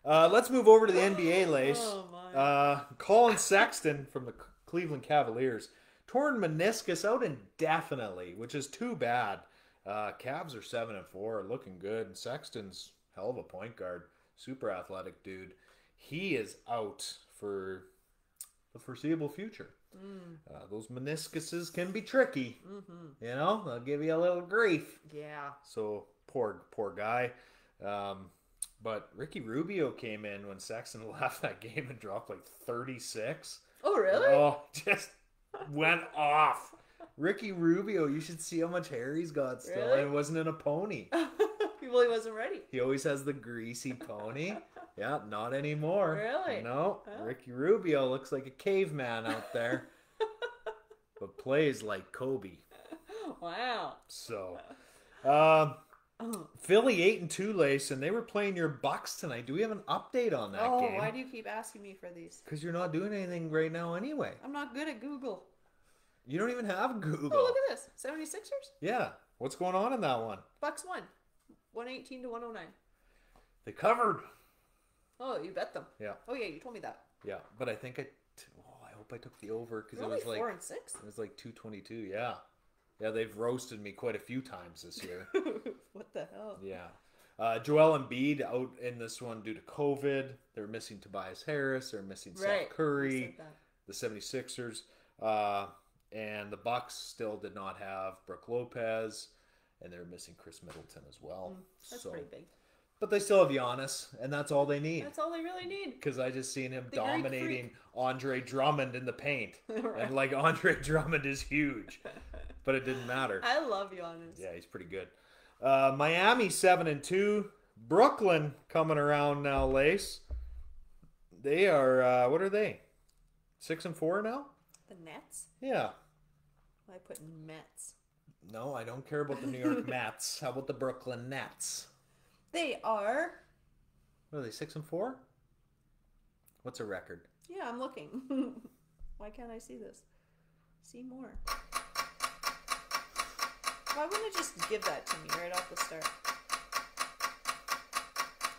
Let's move over to the NBA, Lace. Oh, my. Colin Sexton from the Cleveland Cavaliers. Torn meniscus out indefinitely, which is too bad. Cavs are 7-4, looking good. And Sexton's hell of a point guard. Super athletic dude. He is out for the foreseeable future. Those meniscuses can be tricky. Mm-hmm. You know, they'll give you a little grief. Yeah. So poor guy. But Ricky Rubio came in when Sexton left that game and dropped like 36. Oh, really? Oh, just went off. Ricky Rubio, you should see how much hair he's got still. Really? And it wasn't in a pony. Well, he wasn't ready. He always has the greasy pony. Yeah, not anymore. Really? No. Oh. Ricky Rubio looks like a caveman out there. But plays like Kobe. Wow. So, Philly 8-2, Lace, and they were playing your Bucks tonight. Do we have an update on that game? Why do you keep asking me for these? Because you're not doing anything right now anyway. I'm not good at Google. You don't even have Google. Oh, look at this. 76ers? Yeah. What's going on in that one? Bucks won. 118 to 109. They covered. Oh, you bet them. Yeah. Oh, yeah, you told me that. Yeah, but I think I hope I took the over because You're it was only like 4 and 6. it was like 222. Yeah. Yeah, they've roasted me quite a few times this year. What the hell? Yeah. Joel Embiid out in this one due to COVID. They're missing Tobias Harris. They're missing Right. Seth Curry. You said The 76ers. And the Bucks still did not have Brook Lopez. And they're missing Chris Middleton as well. That's pretty big. But they still have Giannis, and that's all they need. That's all they really need. Because I just seen him The Greek dominating Andre Drummond in the paint. Right. And like Andre Drummond is huge. But it didn't matter. I love Giannis. Yeah, he's pretty good. Miami 7-2. Brooklyn coming around now, Lace. They are what are they? 6-4 now? The Nets? Yeah. I put Mets. No, I don't care about the New York Mets. How about the Brooklyn Nets? They are. What are they, 6-4? What's a record? Yeah, I'm looking. Why can't I see this? See more. Why wouldn't it just give that to me right off the start?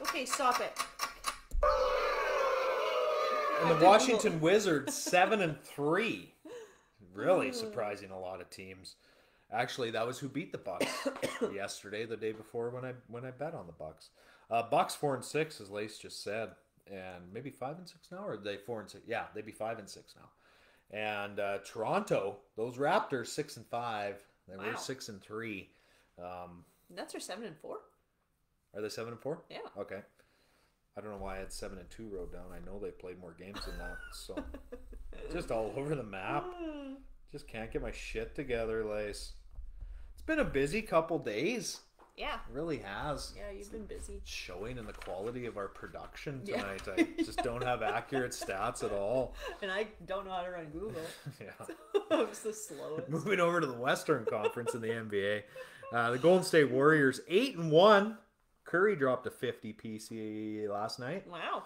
Okay, stop it. And the Washington Wizards 7-3. Really surprising a lot of teams. Actually, that was who beat the Bucks yesterday, the day before when I bet on the Bucks. Bucks 4-6, as Lace just said, and maybe 5-6 now, or are they 4-6? Yeah, they'd be 5-6 now. And Toronto, those Raptors 6-5. They were 6-3. Nets are 7-4. Are they 7-4? Yeah. Okay. I don't know why I had 7-2 wrote down. I know they played more games than that. So just all over the map. Just can't get my shit together, Lace. It's been a busy couple days. Yeah. It really has. Yeah, you've been busy. It's showing in the quality of our production Yeah. tonight. I just don't have accurate stats at all. And I don't know how to run Google. Yeah. I'm the slowest. Moving over to the Western Conference in the NBA. The Golden State Warriors 8-1. Curry dropped a 50 PC last night. Wow.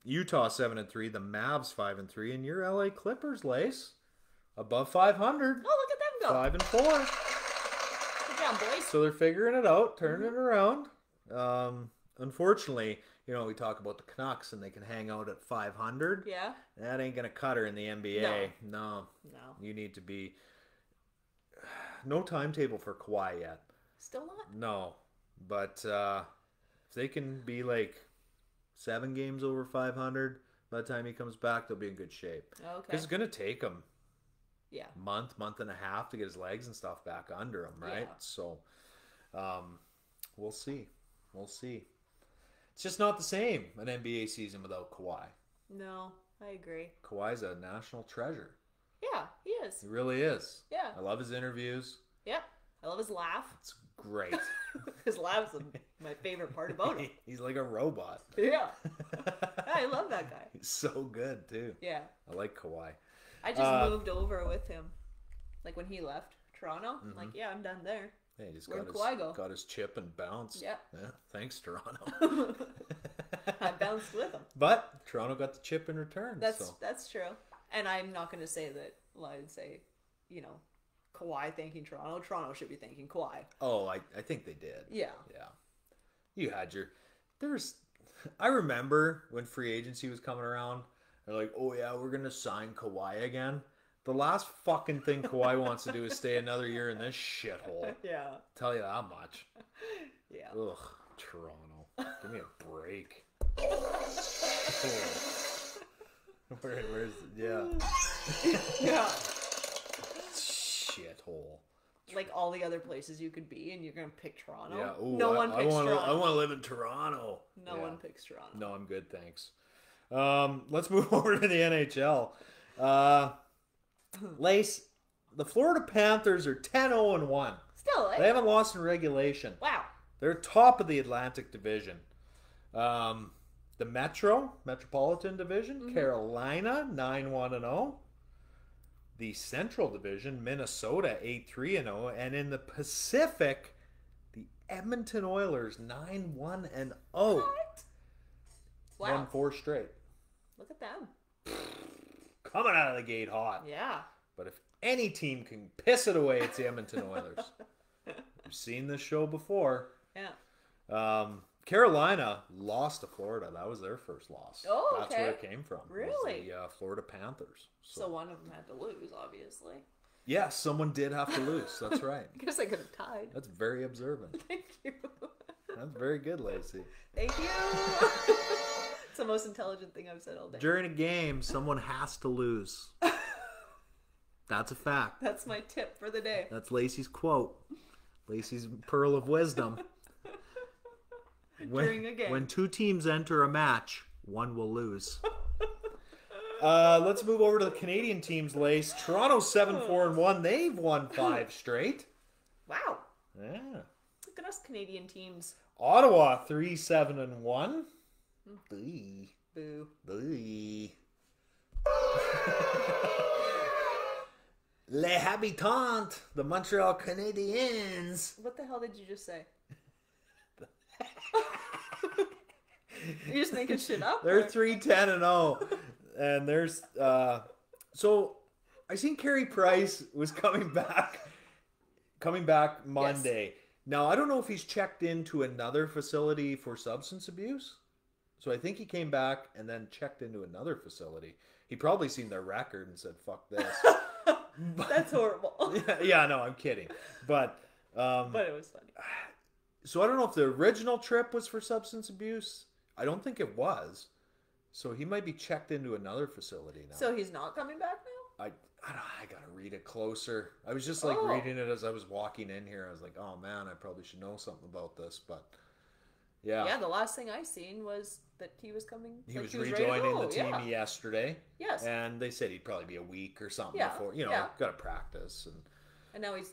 Utah 7-3. The Mavs 5-3. And your LA Clippers, Lace, above 500. Oh, look at them go. 5-4. Good job, boys. So they're figuring it out, turning it around. unfortunately, we talk about the Canucks and they can hang out at 500. Yeah. That ain't gonna cut her in the NBA. No. You need to be. No timetable for Kawhi yet. Still not? No, but if they can be like 7 games over 500 by the time he comes back, they'll be in good shape. Okay. Because it's gonna take him. Yeah. Month and a half to get his legs and stuff back under him, right? Yeah. So, we'll see. It's just not the same, an NBA season without Kawhi. No, I agree. Kawhi's a national treasure. Yeah, he is. He really is. Yeah. I love his interviews. Yep. I love his laugh. It's great. His laugh's my favorite part about him. He's like a robot. Yeah. I love that guy. He's so good, too. Yeah. I like Kawhi. I just moved over with him. Like when he left Toronto. Mm-hmm. Like, yeah, I'm done there. Yeah, he just Where'd Kawhi go? got his chip and bounced. Yeah. Thanks, Toronto. I bounced with him. But Toronto got the chip in return. That's true. And I'm not going to say that. I'd say, Kawhi thanking Toronto. Toronto should be thanking Kawhi. Oh, I think they did. Yeah. Yeah. You had I remember when free agency was coming around, they're like, oh yeah, we're going to sign Kawhi again. The last fucking thing Kawhi wants to do is stay another year in this shithole. Yeah. Tell you that much. Yeah. Ugh, Toronto. Give me a break. Where's yeah. Yeah. Shithole. Like all the other places you could be, and you're gonna pick Toronto. Yeah. Ooh, no one picks Toronto. I want to live in Toronto. No one picks Toronto. No, I'm good, thanks. Let's move over to the NHL. Lace, the Florida Panthers are 10-0-1. Still, They haven't lost in regulation. Wow. They're top of the Atlantic Division. The Metropolitan Division, Carolina 9-1-0. The Central Division, Minnesota 8-3-0, and in the Pacific, the Edmonton Oilers 9-1-0. What? Wow. Won 4 straight. Look at them. Coming out of the gate hot. Yeah. But if any team can piss it away, it's the Edmonton Oilers. We've seen this show before. Yeah. Carolina lost to Florida. That was their first loss. Oh, That's okay. where it came from. Really? The Florida Panthers. So one of them had to lose, obviously. Yeah, someone did have to lose. That's right. I guess I could have tied. That's very observant. Thank you. That's very good, Lacey. Thank you. It's the most intelligent thing I've said all day. During a game, someone has to lose. That's a fact. That's my tip for the day. That's Lacey's quote. Lacey's pearl of wisdom. During a game. When 2 teams enter a match, one will lose. Let's move over to the Canadian teams, Lace. Toronto 7-4-1. They've won 5 straight. Wow. Yeah. Look at us Canadian teams. Ottawa 3-7-1. Boo. Boo. Boo. Les Habitants, the Montreal Canadiens. What the hell did you just say? You're just making shit up? They're 3-10-0. And there's so I seen Carey Price was coming back Monday. Yes. Now I don't know if he's checked into another facility for substance abuse. So I think he came back and then checked into another facility. He probably seen their record and said, "Fuck this." That's horrible. Yeah, no, I'm kidding. But it was funny. So I don't know if the original trip was for substance abuse. I don't think it was. So he might be checked into another facility now. So he's not coming back now? I gotta read it closer. I was just reading it as I was walking in here. I was like, oh man, I probably should know something about this. But yeah. Yeah, the last thing I seen was that he was coming. He was rejoining the team yesterday. Yes. And they said he'd probably be a week or something before, got to practice. And now he's...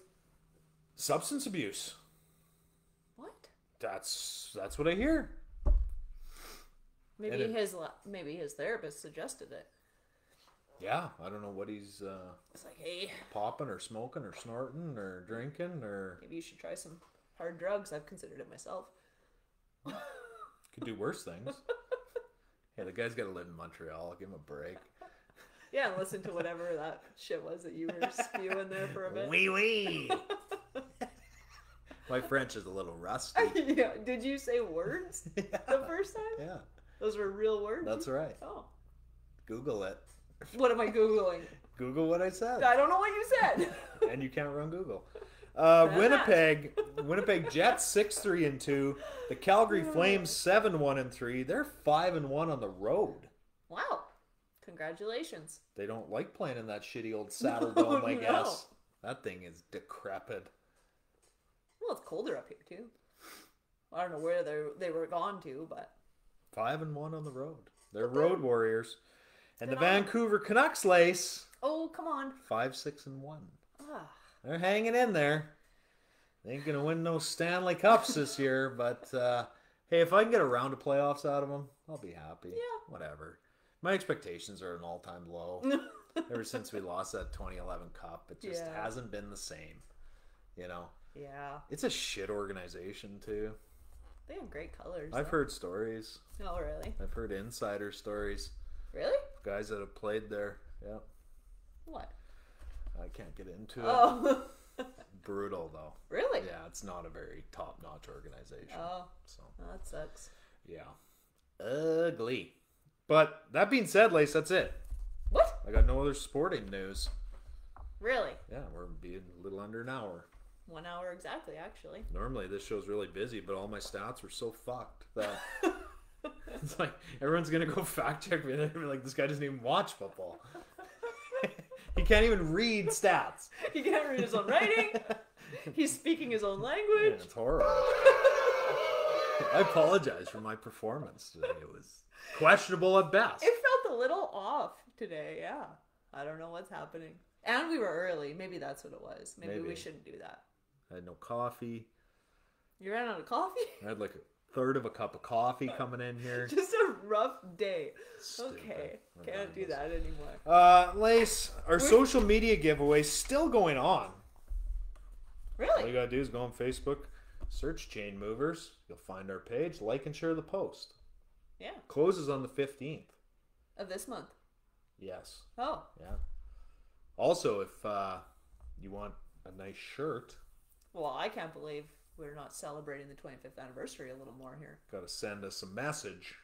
Substance abuse. What? That's what I hear. Maybe his therapist suggested it. Yeah, I don't know what he's it's like, hey, popping or smoking or snorting or drinking or... Maybe you should try some hard drugs. I've considered it myself. Could do worse things. Yeah, the guy's got to live in Montreal. I'll give him a break. Yeah, and listen to whatever that shit was that you were spewing there for a bit. Wee wee. My French is a little rusty. Yeah. Did you say words the first time? Yeah. Those were real words? That's right. Oh. Google it. What am I Googling? Google what I said. I don't know what you said. And you can't run Google. Winnipeg Jets 6-3-2. The Calgary Flames 7-1-3. They're 5-1 on the road. Wow. Congratulations. They don't like playing in that shitty old Saddle Dome, I guess. That thing is decrepit. Well, it's colder up here, too. I don't know where they were gone to, but... 5-1 on the road. They're road warriors. And the Vancouver Canucks, Lace. Oh, come on. 5-6-1. Ah. They're hanging in there. They ain't going to win no Stanley Cups this year, but hey, if I can get a round of playoffs out of them, I'll be happy. Yeah. Whatever. My expectations are an all-time low. Ever since we lost that 2011 Cup, it just hasn't been the same. You know? Yeah. It's a shit organization, too. They have great colors. I've heard stories. Oh, really? I've heard insider stories. Really? Guys that have played there. Yeah. What? I can't get into it. Oh. Brutal, though. Really? Yeah, it's not a very top-notch organization. Oh. So. Oh, that sucks. Yeah. Ugly. But that being said, Lace, that's it. What? I got no other sporting news. Really? Yeah, we're being a little under an hour. 1 hour exactly, actually. Normally this show's really busy, but all my stats were so fucked that it's like everyone's gonna go fact check me and they're gonna be like, this guy doesn't even watch football. He can't even read stats. He can't read his own writing. He's speaking his own language. Yeah, it's horrible. I apologize for my performance today. It was questionable at best. It felt a little off today, yeah. I don't know what's happening. And we were early. Maybe that's what it was. Maybe we shouldn't do that. I had no coffee. You ran out of coffee? I had like a third of a cup of coffee coming in here. Just a rough day. Stupid. Okay. Can't do that anymore. Lace, our social media giveaway still going on. Really? All you gotta do is go on Facebook, search Chainmovers. You'll find our page, like and share the post. Yeah. Closes on the 15th. Of this month? Yes. Oh. Yeah. Also, if you want a nice shirt... Well, I can't believe we're not celebrating the 25th anniversary a little more here. Gotta send us a message.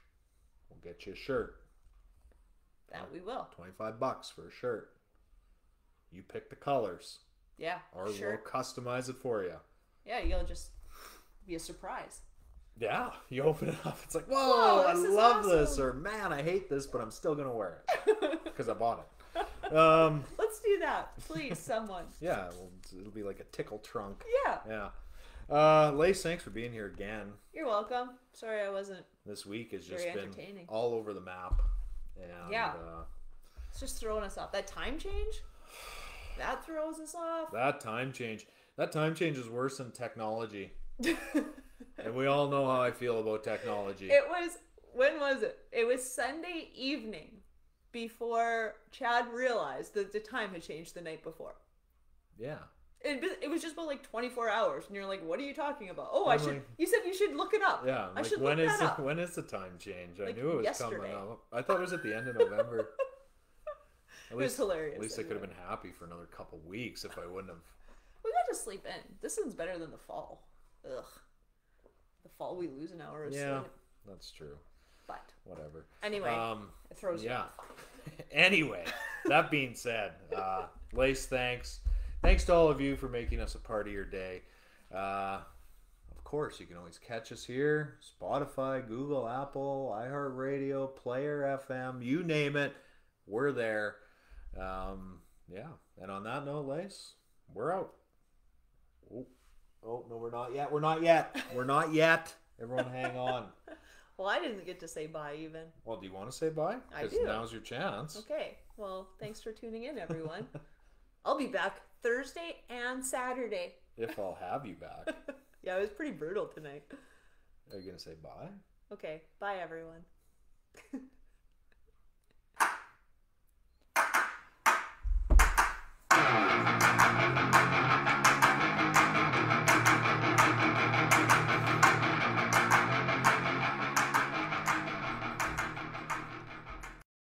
We'll get you a shirt. That we will. $25 for a shirt. You pick the colors. Yeah, or we'll customize it for you. Yeah, you'll just be a surprise. Yeah, you open it up. It's like, whoa, I love this. Or, man, I hate this, but I'm still going to wear it. Because I bought it. Let's do that. Please, someone. Yeah, well, it'll be like a tickle trunk. Yeah. Yeah. Lace, thanks for being here again. You're welcome. Sorry I wasn't. This week has just been entertaining. All over the map. And, yeah. It's just throwing us off. That time change? That throws us off. That time change is worse than technology. And we all know how I feel about technology. When was it? It was Sunday evening before Chad realized that the time had changed the night before. Yeah. It was just about like 24 hours, and you're like, "What are you talking about?" Oh, you said you should look it up. Yeah, I should when look that up. When is the time change? I Like knew it was yesterday. coming up. I thought it was at the end of November. It was hilarious. At least I could have been happy for another couple weeks if I wouldn't have. We got to sleep in. This one's better than the fall. Ugh. The fall we lose an hour of sleep. That's true. But whatever. Anyway, it throws you off. Anyway, that being said, Lace, thanks. Thanks to all of you for making us a part of your day. Of course, you can always catch us here. Spotify, Google, Apple, iHeartRadio, Player FM, you name it. We're there. Yeah. And on that note, Lace, we're out. Oh, no, we're not yet. We're not yet. We're not yet. Everyone hang on. Well, I didn't get to say bye even. Well, do you want to say bye? I do. Because now's your chance. Okay. Well, thanks for tuning in, everyone. I'll be back Thursday and Saturday. If I'll have you back. Yeah, it was pretty brutal tonight. Are you going to say bye? Okay. Bye, everyone.